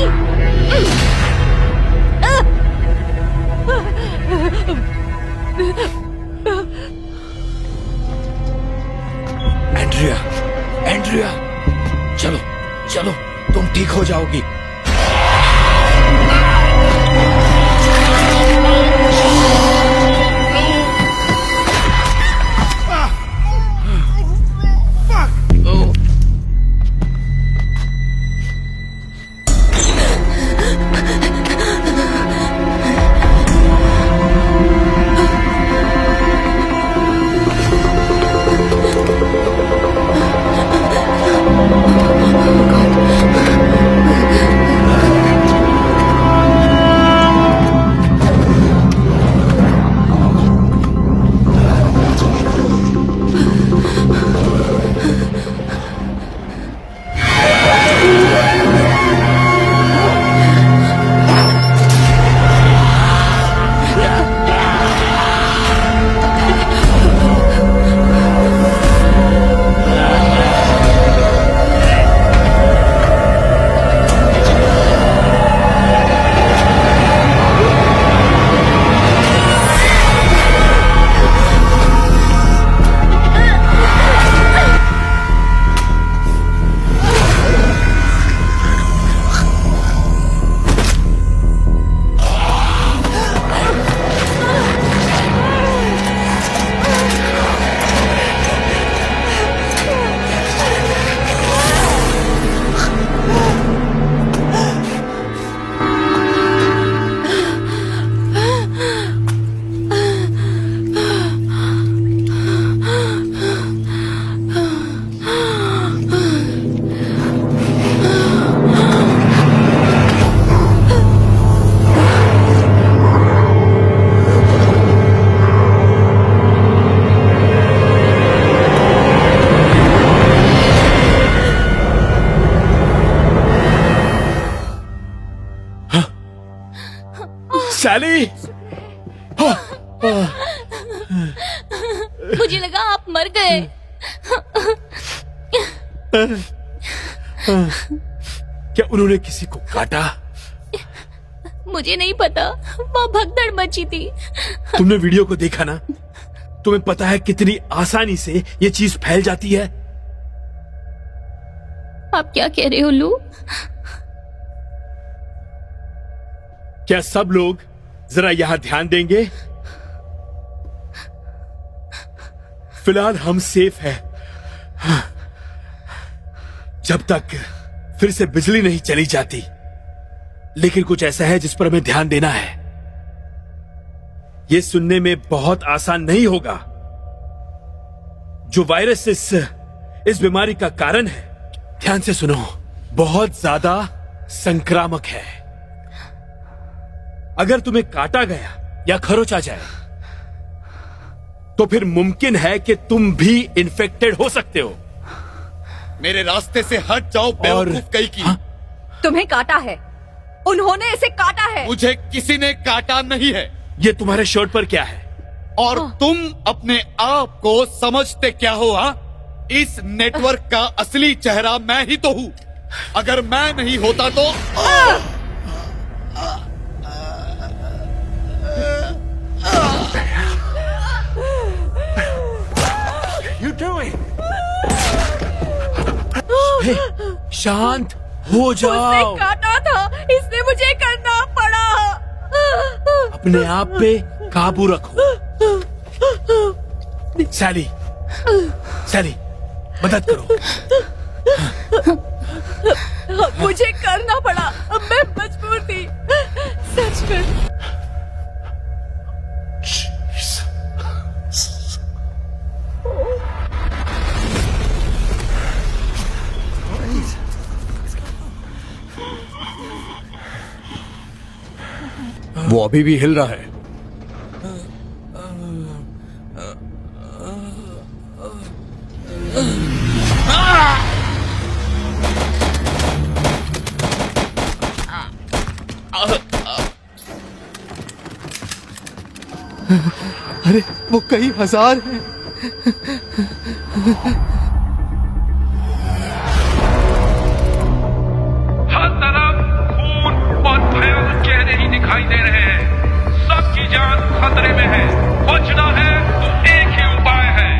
एंड्रिया, एंड्रिया, चलो जाओगी। सैली, मुझे लगा आप मर गए। क्या उन्होंने किसी को काटा? मुझे नहीं पता, वहाँ भगदड़ मची थी। तुमने वीडियो को देखा ना? तुम्हें पता है कितनी आसानी से ये चीज फैल जाती है। आप क्या कह रहे हो लू? क्या सब लोग जरा यहां ध्यान देंगे? फिलहाल हम सेफ हैं, जब तक फिर से बिजली नहीं चली जाती। लेकिन कुछ ऐसा है जिस पर हमें ध्यान देना है। यह सुनने में बहुत आसान नहीं होगा। जो वायरस इस बीमारी का कारण है, ध्यान से सुनो, बहुत ज्यादा संक्रामक है। अगर तुम्हें काटा गया या खरोचा जाए तो फिर मुमकिन है कि तुम भी इन्फेक्टेड हो सकते हो। मेरे रास्ते से हट जाओ बेवकूफ कहीं की। तुम्हें काटा है, उन्होंने इसे काटा है। मुझे किसी ने काटा नहीं है। ये तुम्हारे शर्ट पर क्या है? और तुम अपने आप को समझते क्या हो? इस नेटवर्क का असली चेहरा मैं ही तो हूँ। अगर मैं नहीं होता तो शांत हो जाओ। उसने काटा था, इसलिए मुझे करना पड़ा। अपने आप पे काबू रखो। सैली, सैली, मदद करो। मुझे करना पड़ा, मैं मजबूर थी, सच में। वो अभी भी हिल रहा है। अरे वो कई हजार हैं। हर तरफ खून और भयानक चेहरे ही दिखाई दे रहे हैं। सबकी जान खतरे में है। बचना है तो एक ही उपाय है।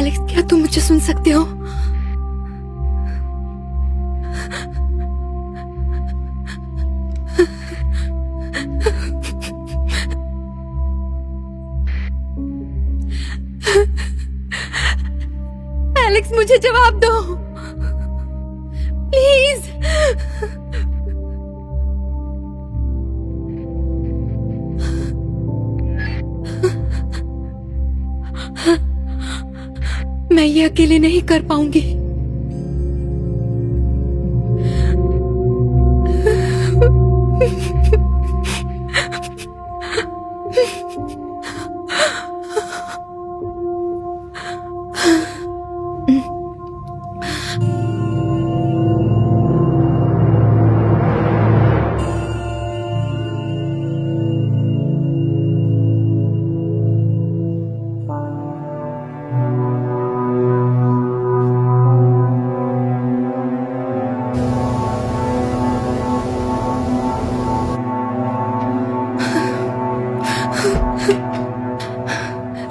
एलेक्स, क्या तुम मुझे सुन सकते हो? एलेक्स, मुझे जवाब दो प्लीज। मैं ये अकेले नहीं कर पाऊंगी।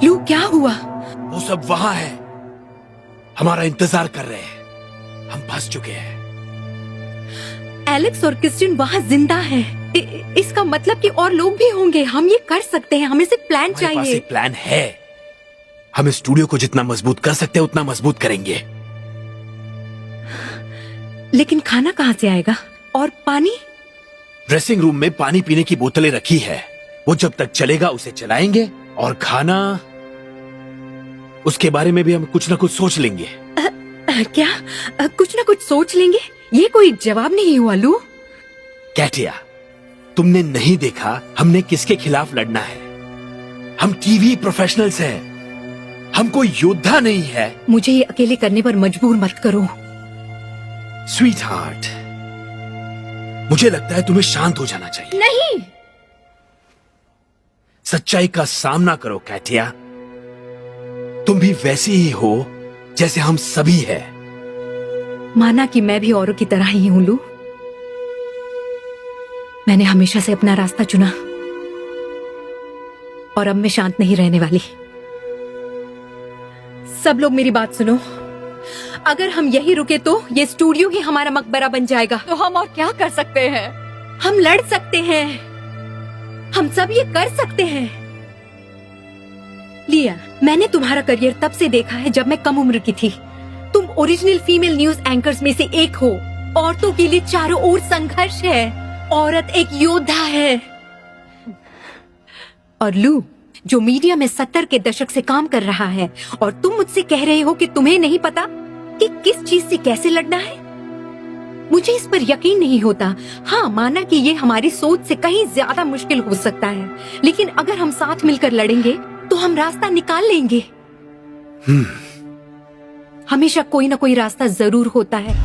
लू, क्या हुआ? वो सब वहां है, हमारा इंतजार कर रहे हैं। हम फंस चुके हैं। एलेक्स और क्रिस्टियन वहाँ जिंदा हैं। इसका मतलब कि और लोग भी होंगे। हम ये कर सकते हैं। हमें सिर्फ प्लान हमारे पास चाहिए। एक प्लान है। हम इस स्टूडियो को जितना मजबूत कर सकते हैं उतना मजबूत करेंगे। लेकिन खाना कहाँ से आएगा? और पानी? ड्रेसिंग रूम में पानी पीने की बोतलें रखी है। वो जब तक चलेगा उसे चलाएंगे। और खाना, उसके बारे में भी हम कुछ ना कुछ सोच लेंगे। क्या? कुछ ना कुछ सोच लेंगे? ये कोई जवाब नहीं हुआ लू। कैटिया, तुमने नहीं देखा हमने किसके खिलाफ लड़ना है? हम टीवी प्रोफेशनल्स हैं। हम कोई योद्धा नहीं है। मुझे ये अकेले करने पर मजबूर मत करो। स्वीट हार्ट, मुझे लगता है तुम्हें शांत हो जाना चाहिए। नहीं, सच्चाई का सामना करो कैटिया। तुम भी वैसी ही हो जैसे हम सभी हैं। माना कि मैं भी औरों की तरह ही हूं लू। मैंने हमेशा से अपना रास्ता चुना और अब मैं शांत नहीं रहने वाली। सब लोग मेरी बात सुनो। अगर हम यही रुके तो ये स्टूडियो ही हमारा मकबरा बन जाएगा। तो हम और क्या कर सकते हैं? हम लड़ सकते हैं। हम सब ये कर सकते हैं। लिया, मैंने तुम्हारा करियर तब से देखा है जब मैं कम उम्र की थी। तुम ओरिजिनल फीमेल न्यूज एंकर्स में से एक हो। औरतों के लिए चारों ओर संघर्ष है। औरत एक योद्धा है। और लू, जो मीडिया में 70 के दशक से काम कर रहा है, और तुम मुझसे कह रहे हो कि तुम्हें नहीं पता कि किस चीज से कैसे लड़ना है। मुझे इस पर यकीन नहीं होता। हाँ, माना कि ये हमारी सोच से कहीं ज्यादा मुश्किल हो सकता है, लेकिन अगर हम साथ मिलकर लड़ेंगे तो हम रास्ता निकाल लेंगे। हमेशा कोई ना कोई रास्ता जरूर होता है।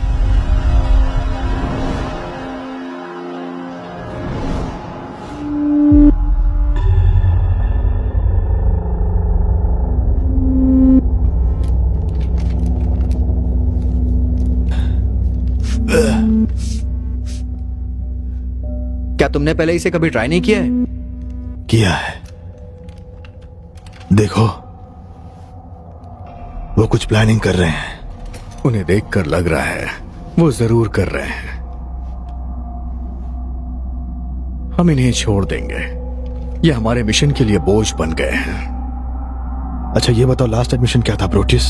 क्या तुमने पहले इसे कभी ट्राई नहीं किया है? किया है। देखो, वो कुछ प्लानिंग कर रहे हैं। उन्हें देखकर लग रहा है वो जरूर कर रहे हैं। हम इन्हें छोड़ देंगे। ये हमारे मिशन के लिए बोझ बन गए हैं। अच्छा ये बताओ, लास्ट एडमिशन क्या था प्रोटिस?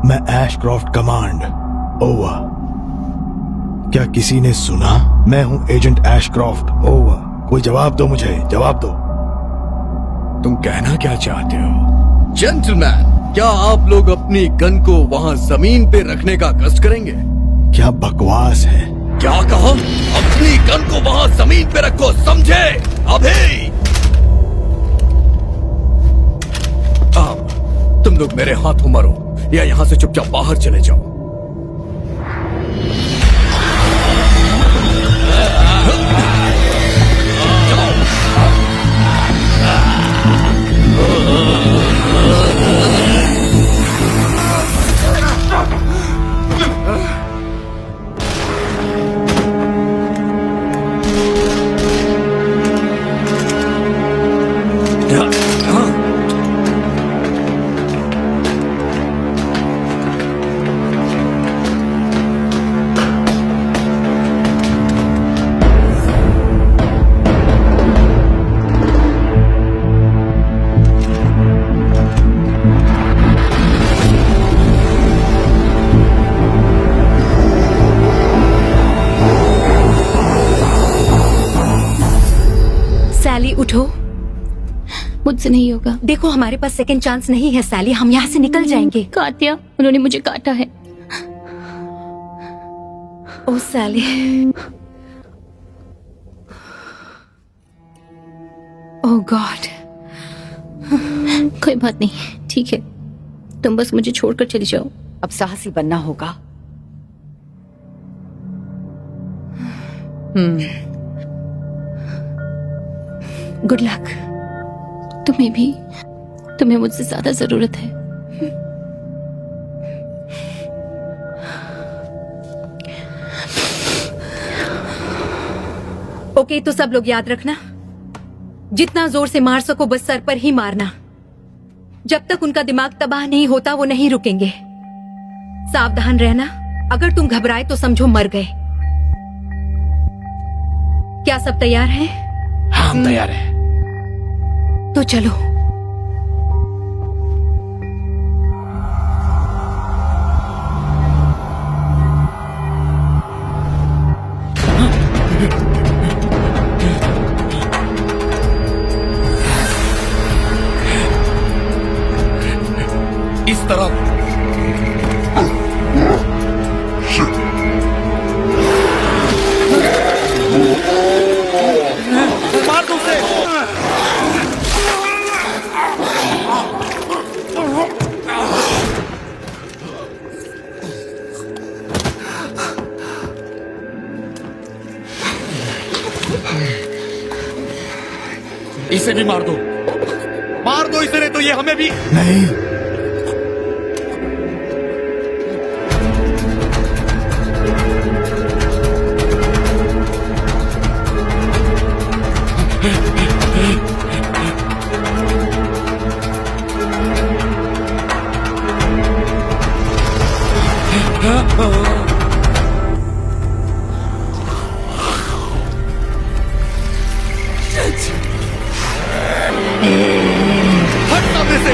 मैं एशक्रॉफ्ट कमांड, ओवर। क्या किसी ने सुना? मैं हूं एजेंट एशक्रॉफ्ट, ओवर। कोई जवाब दो मुझे, जवाब दो। तुम कहना क्या चाहते हो? जेंटलमैन, क्या आप लोग अपनी गन को वहां जमीन पे रखने का कष्ट करेंगे? क्या बकवास है? क्या कहा? अपनी गन को वहां जमीन पे रखो, समझे? अभी अब तुम लोग मेरे हाथों मरो या यहां से चुपचाप बाहर चले जाओ। उठो। मुझसे नहीं होगा। देखो हमारे पास सेकंड चांस नहीं है सैली, हम यहाँ से निकल जाएंगे। कातिया, उन्होंने मुझे काटा है। ओ सैली, ओह गॉड। कोई बात नहीं, ठीक है, तुम बस मुझे छोड़कर चली जाओ। अब साहसी बनना होगा। Good luck. तुम्हें भी, तुम्हें मुझसे ज्यादा जरूरत है। ओके, तो सब लोग याद रखना, जितना जोर से मार सको बस सर पर ही मारना। जब तक उनका दिमाग तबाह नहीं होता वो नहीं रुकेंगे। सावधान रहना, अगर तुम घबराए तो समझो मर गए। क्या सब तैयार हैं? हाँ, हम तैयार हैं। तो चलो। इस तरफ। मार दो उसे। इसे भी मार दो इसे, नहीं तो ये हमें भी। नहीं, हट सामने से।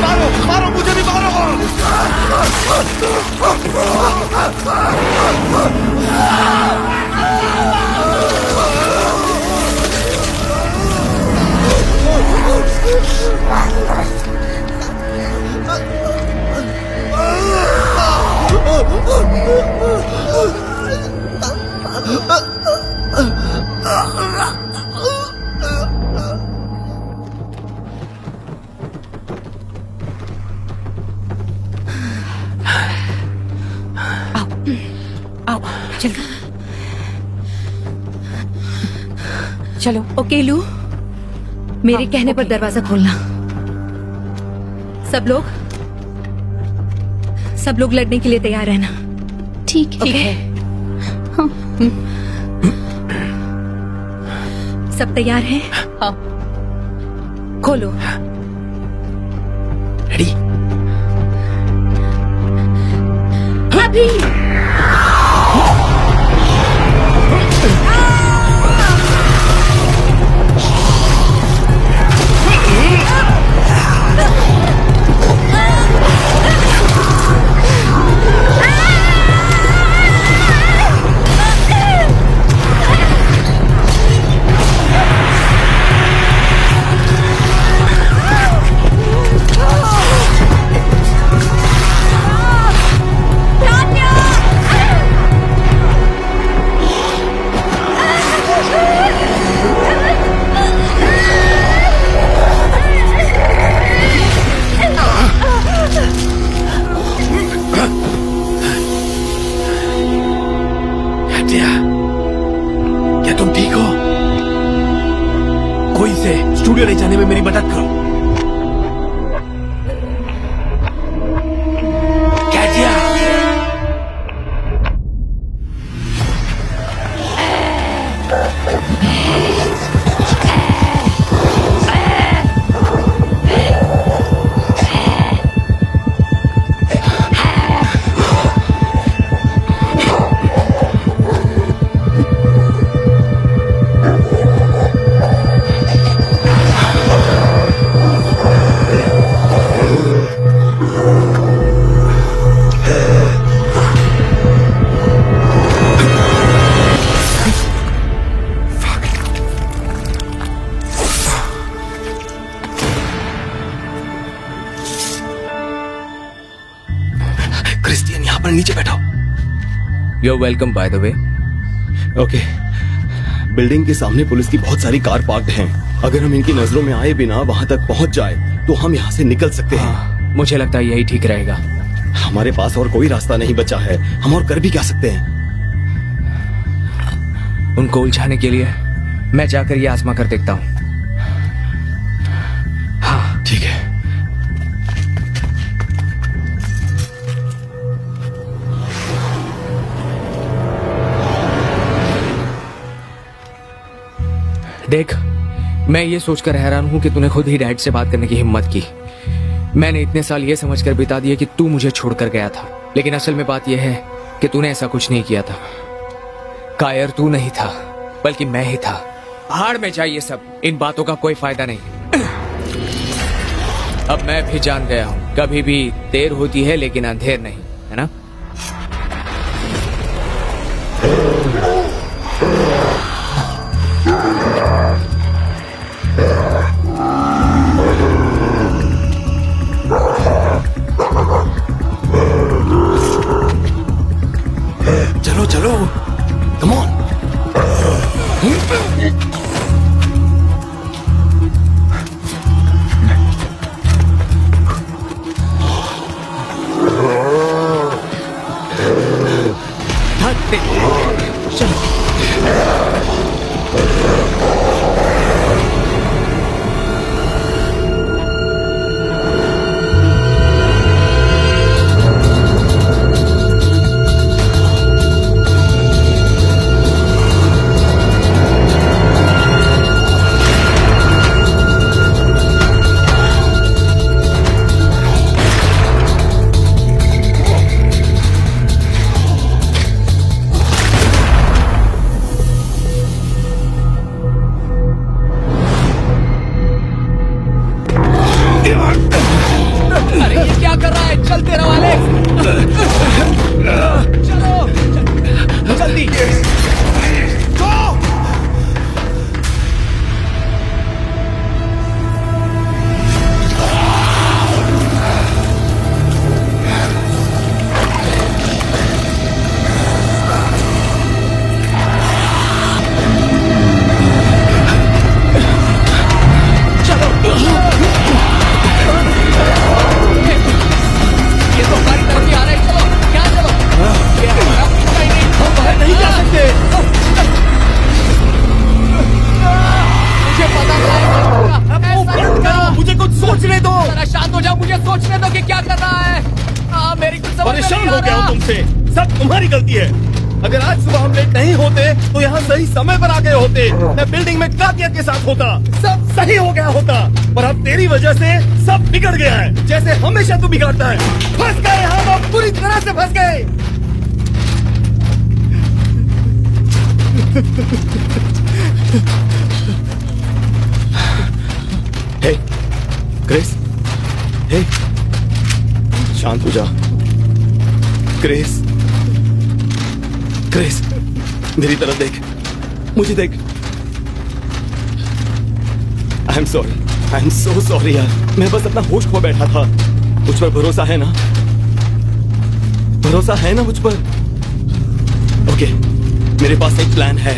मारो मारो, मुझे भी मारो। आओ चलो चलो। ओके लू, मेरे कहने पर दरवाजा खोलना। सब लोग लड़ने के लिए तैयार रहना। ठीक है। हाँ। सब तैयार हैं? हाँ। खोलो। रेडी? अभी। क्या तुम ठीक हो? कोई से स्टूडियो ले जाने में मेरी मदद करो। कैटिया! मिनट नीचे बैठो। You are welcome by the way. Okay, building के सामने पुलिस की बहुत सारी कार पार्क्ड हैं। अगर हम इनकी नजरों में आए बिना वहां तक पहुंच जाए तो हम यहाँ से निकल सकते हैं। मुझे लगता है यही ठीक रहेगा। हमारे पास और कोई रास्ता नहीं बचा है, हम और कर भी क्या सकते हैं? उनको उलझाने के लिए मैं जाकर ये आजमा कर देखता हूँ। हाँ ठीक है। देख, मैं ये सोचकर हैरान हूं कि तूने खुद ही डैड से बात करने की हिम्मत की। मैंने इतने साल ये समझकर बिता दिए कि तू मुझे छोड़कर गया था, लेकिन असल में बात यह है कि तूने ऐसा कुछ नहीं किया था। कायर तू नहीं था, बल्कि मैं ही था। भाड़ में जाइए सब, इन बातों का कोई फायदा नहीं। अब मैं भी जान गया हूं, कभी भी देर होती है लेकिन अंधेर नहीं, है ना? चलो चलो, कम ऑन। परेशान हो गया हूँ तुमसे, सब तुम्हारी गलती है। अगर आज सुबह हम लेट नहीं होते तो यहाँ सही समय पर आ गए होते। मैं बिल्डिंग में कातिया के साथ होता, सब सही हो गया होता। पर अब तेरी वजह से सब बिगड़ गया है, जैसे हमेशा तू बिगाड़ता है। फंस गए हम, अब पूरी तरह से फंस गए। हे, क्रिस, हे, शांत हो जा। क्रिस, क्रिस, मेरी तरफ देख, मुझे देख। आई एम सो सॉरी यार, मैं बस अपना होश खो बैठा था। मुझ पर भरोसा है ना? भरोसा है ना मुझ पर? ओके, मेरे पास एक प्लान है।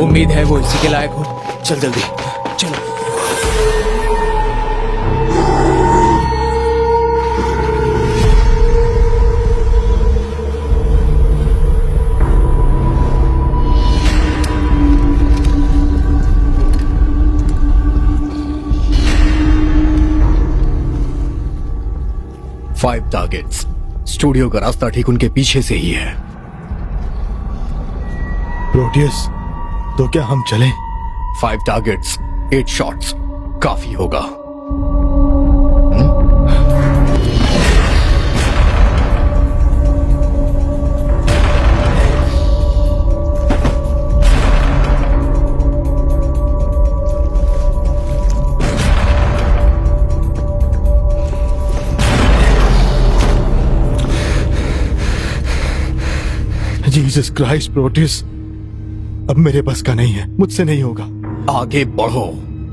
उम्मीद है वो इसी के लायक हो। चल जल्दी चलो। Five targets. स्टूडियो का रास्ता ठीक उनके पीछे से ही है। प्रोटियस, तो क्या हम चलें? 5 टारगेट्स 8 शॉट्स काफी होगा। जीसस क्राइस्ट प्रोटियस, अब मेरे बस का नहीं है, मुझसे नहीं होगा। आगे बढ़ो।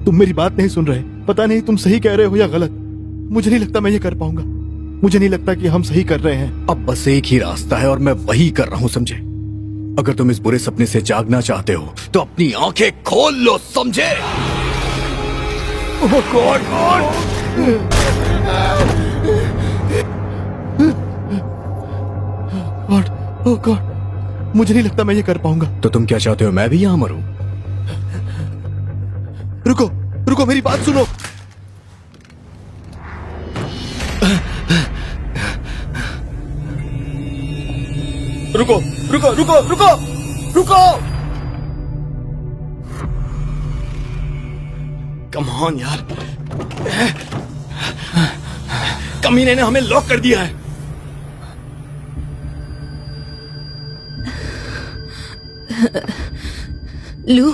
तुम मेरी बात नहीं सुन रहे। पता नहीं तुम सही कह रहे हो या गलत। मुझे नहीं लगता मैं ये कर पाऊंगा। मुझे नहीं लगता कि हम सही कर रहे हैं। अब बस एक ही रास्ता है और मैं वही कर रहा हूं, समझे? अगर तुम इस बुरे सपने से जागना चाहते हो तो अपनी आंखें खोल लो, समझे? ओह गॉड, गॉड, ओह गॉड, मुझे नहीं लगता मैं ये कर पाऊंगा। तो तुम क्या चाहते हो, मैं भी यहां मरूं? रुको रुको, मेरी बात सुनो। रुको रुको रुको रुको रुको। कम ऑन यार, कमीने ने हमें लॉक कर दिया है। लू,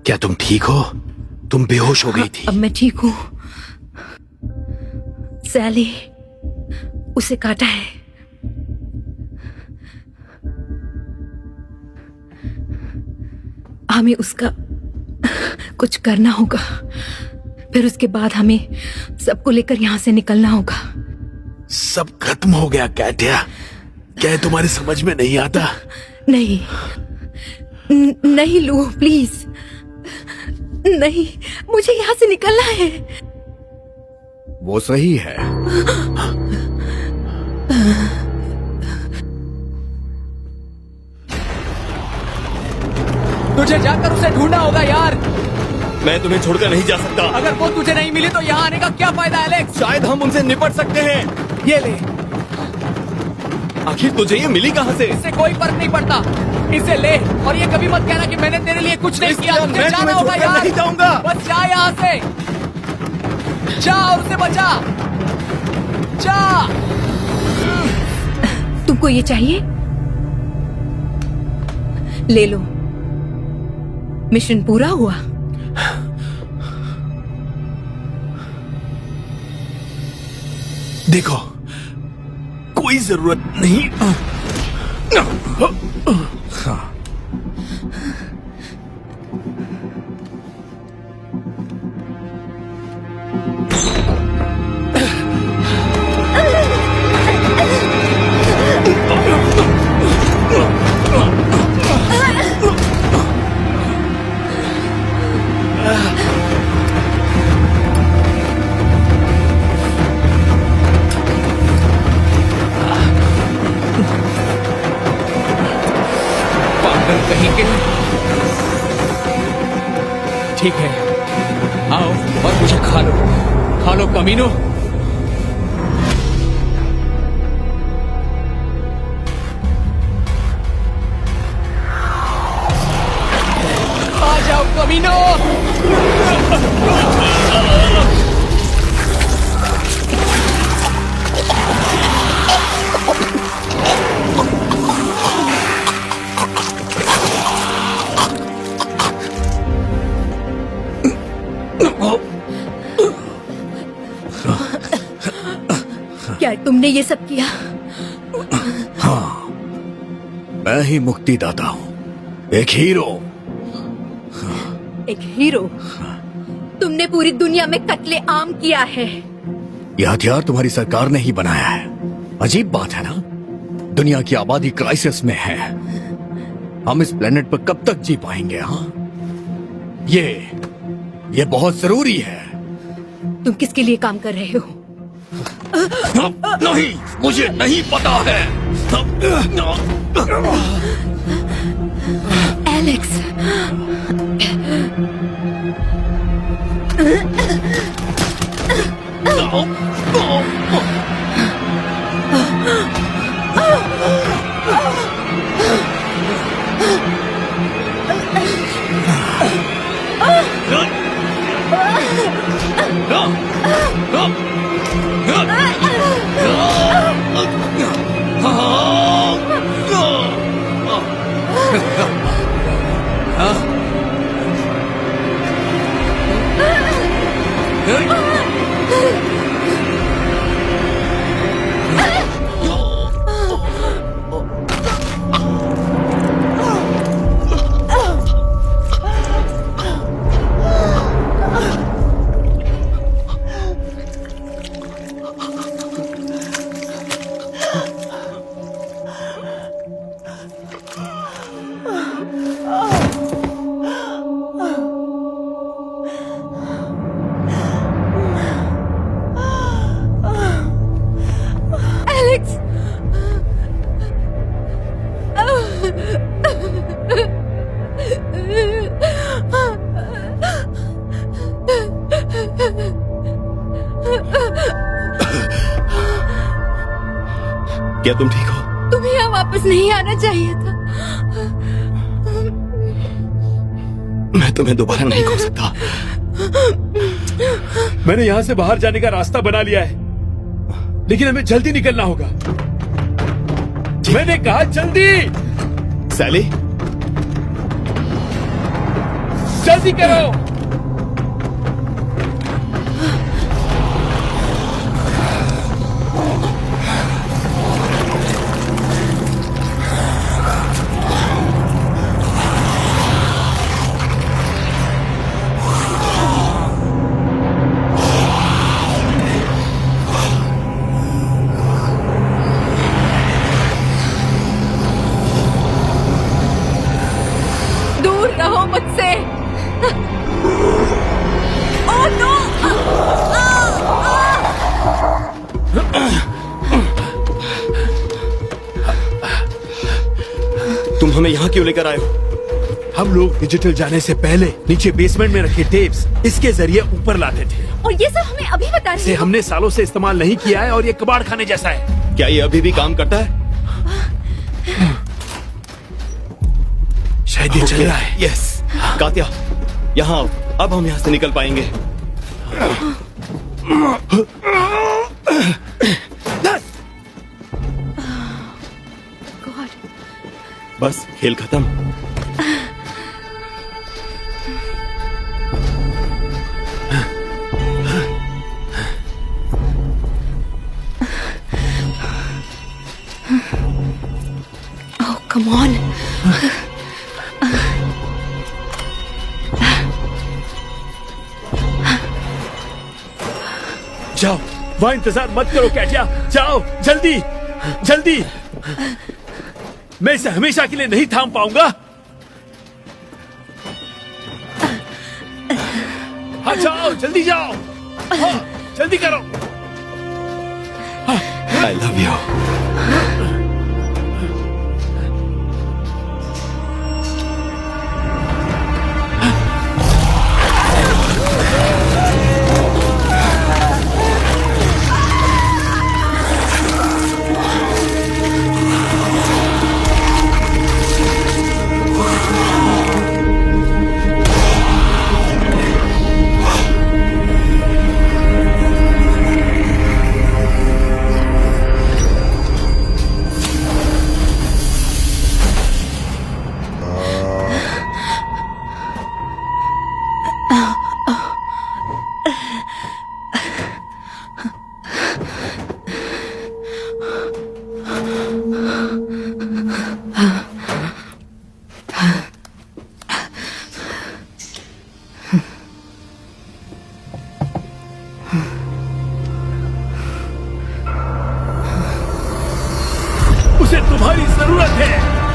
क्या तुम ठीक हो? तुम बेहोश हो गई थी। अब मैं ठीक हूं। सैली, उसे काटा है। हमें उसका कुछ करना होगा। फिर उसके बाद हमें सबको लेकर यहां से निकलना होगा। सब खत्म हो गया कैटिया? क्या तुम्हारी समझ में नहीं आता? नहीं नहीं लू, प्लीज नहीं, मुझे यहां से निकलना है। वो सही है। तुझे जाकर उसे ढूंढना होगा यार। मैं तुम्हें छोड़कर नहीं जा सकता। अगर वो तुझे नहीं मिली तो यहाँ आने का क्या फायदा एलेक्स? शायद हम उनसे निपट सकते हैं। ये ले। आखिर तुझे ये मिली कहाँ से? इससे कोई फर्क नहीं पड़ता। इसे ले और ये कभी मत कहना कि मैंने तेरे लिए कुछ नहीं किया। तुझे जाना होगा यार। नहीं जाऊंगा। बस जा यहाँ से, जा और उसे बचा। जा। तुमको ये चाहिए? ले लो। मिशन पूरा हुआ। देखो, कोई जरूरत नहीं। ठीक है, आओ और मुझे खा लो कमीनो। आ जाओ कमीनो। क्या तुमने ये सब किया? हाँ, मैं ही मुक्तिदाता हूं, एक हीरो। एक हीरो? तुमने पूरी दुनिया में कत्ले आम किया है। यह हथियार तुम्हारी सरकार ने ही बनाया है। अजीब बात है ना? दुनिया की आबादी क्राइसिस में है। हम इस प्लेनेट पर कब तक जी पाएंगे? हाँ, ये बहुत जरूरी है। तुम किसके लिए काम कर रहे हो? नहीं, मुझे नहीं पता है। एलेक्स, क्या तुम ठीक हो? तुम्हें यहाँ वापस नहीं आना चाहिए था। मैं तुम्हें दोबारा नहीं खो सकता। मैंने यहाँ से बाहर जाने का रास्ता बना लिया है, लेकिन हमें जल्दी निकलना होगा। मैंने कहा जल्दी। सैली, जल्दी करो। रहो मुझसे। Oh no! तुम हमें यहाँ क्यों लेकर आए हो? हम लोग डिजिटल जाने से पहले नीचे बेसमेंट में रखे टेप्स इसके जरिए ऊपर लाते थे, और ये सब हमें अभी बता रहे हो? हमने सालों से इस्तेमाल नहीं किया है और ये कबाड़ खाने जैसा है। क्या ये अभी भी काम करता है? शायद ये चल रहा है। यस, कात्या, यहाँ आओ। अब हम यहाँ से निकल पाएंगे। बस खेल खत्म। Oh, come on. जाओ, वहाँ इंतजार मत करो कैटिया, जाओ जल्दी जल्दी। मैं इसे हमेशा के लिए नहीं थाम पाऊंगा। हाँ जाओ, जल्दी जाओ। हाँ, जल्दी करो। I love you.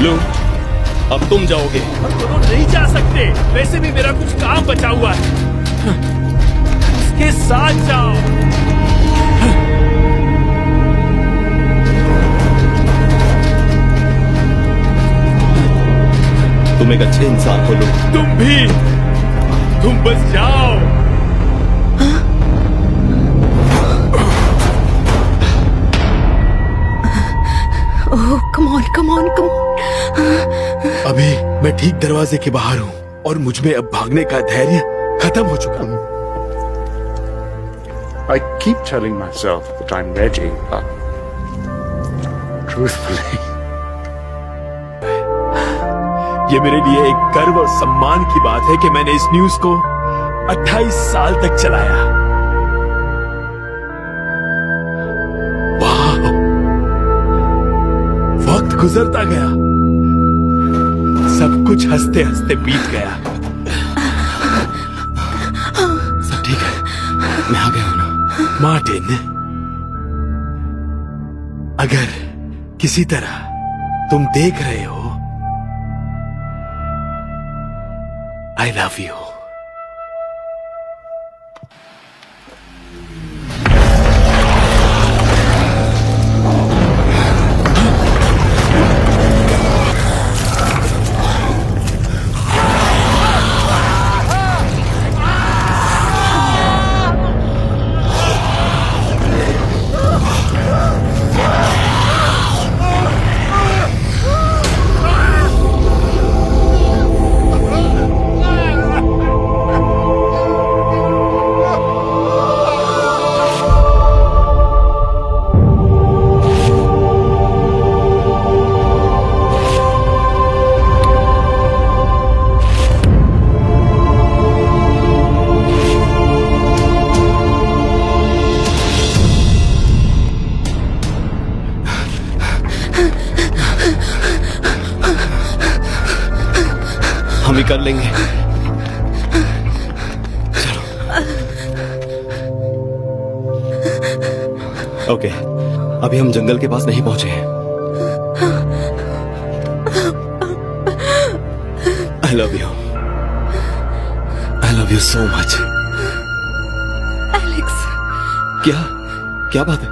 लो, अब तुम जाओगे। हम दोनों नहीं जा सकते, वैसे भी मेरा कुछ काम बचा हुआ है। उसके साथ जाओ। तुम एक अच्छे इंसान हो लो। तुम बस जाओ। ओह, कम ऑन। अभी मैं ठीक दरवाजे के बाहर हूँ और मुझ में अब भागने का धैर्य खत्म हो चुका हूँ। I keep telling myself that I'm ready, but truthfully, ये मेरे लिए एक गर्व और सम्मान की बात है कि मैंने इस न्यूज को 28 साल तक चलाया। वाह, वक्त गुजरता गया, सब कुछ हंसते हंसते बीत गया। सब ठीक है, मैं आ गया हूं ना। मार्टिन, अगर किसी तरह तुम देख रहे हो, आई लव यू। हम ही कर लेंगे। चलो। ओके, अभी हम जंगल के पास नहीं पहुंचे हैं। I love you. I love you so much. Alex, क्या बात है?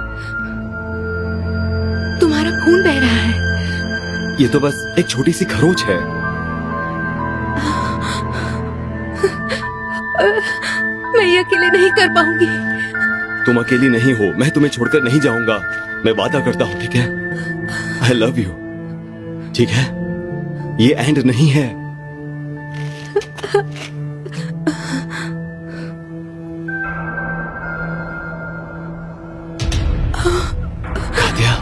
तुम्हारा खून बह रहा है। ये तो बस एक छोटी सी खरोच है। मैं ये अकेले नहीं कर पाऊंगी। तुम अकेली नहीं हो, मैं तुम्हें छोड़कर नहीं जाऊंगा। मैं वादा करता हूं, ठीक है? आई लव यू, ठीक है? ये एंड नहीं है। Katya,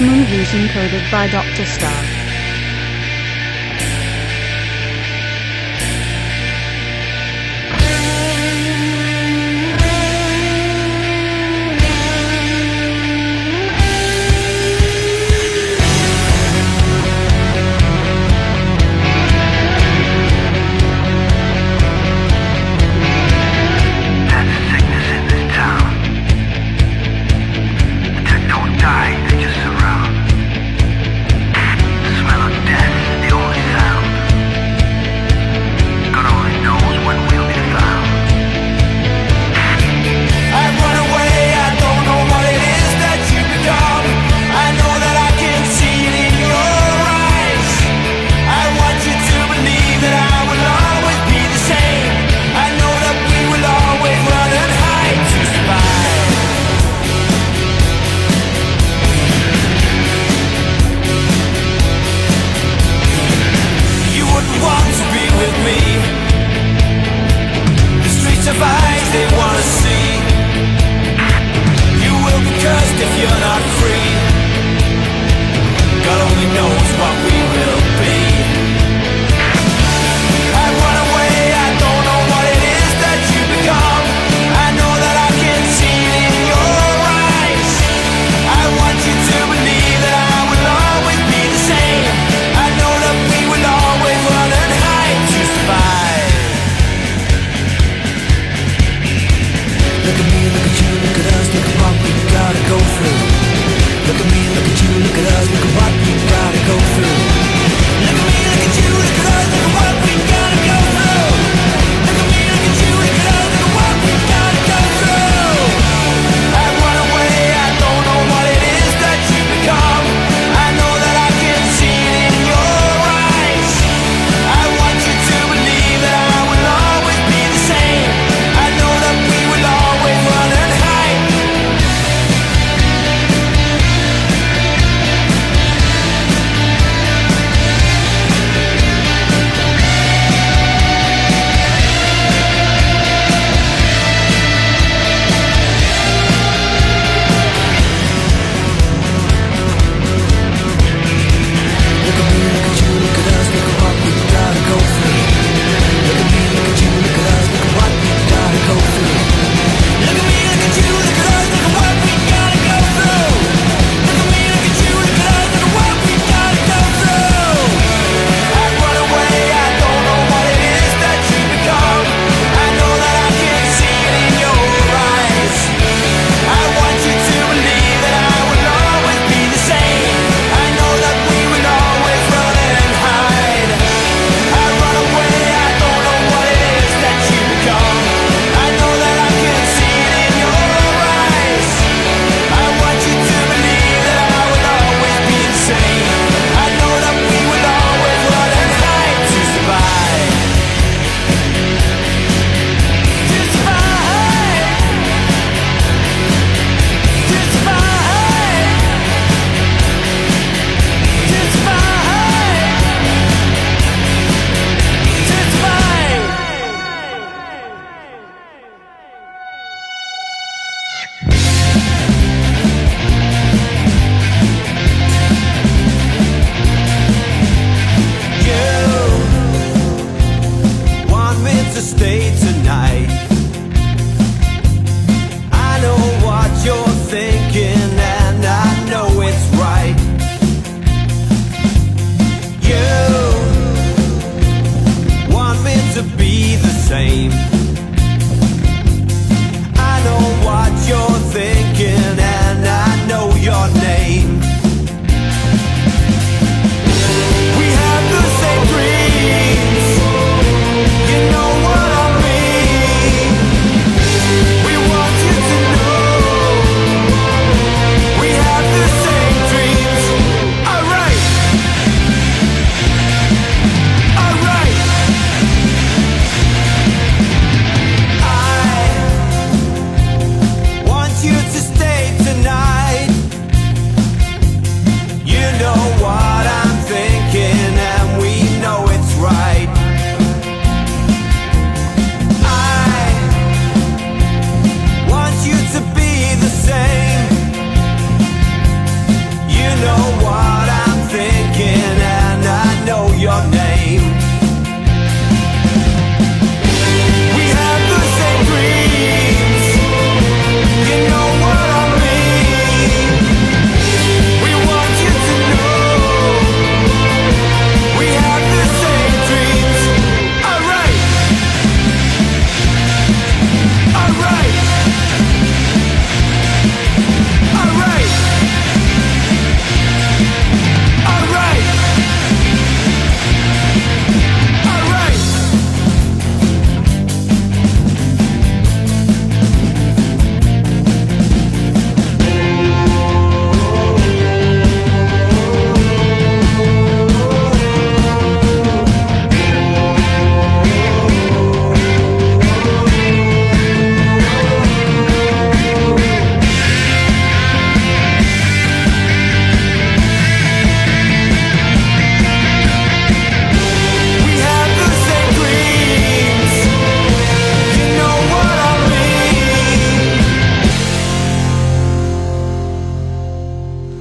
Movies encoded by Dr. Star.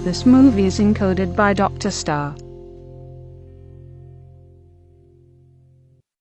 This movie is encoded by Dr. Star.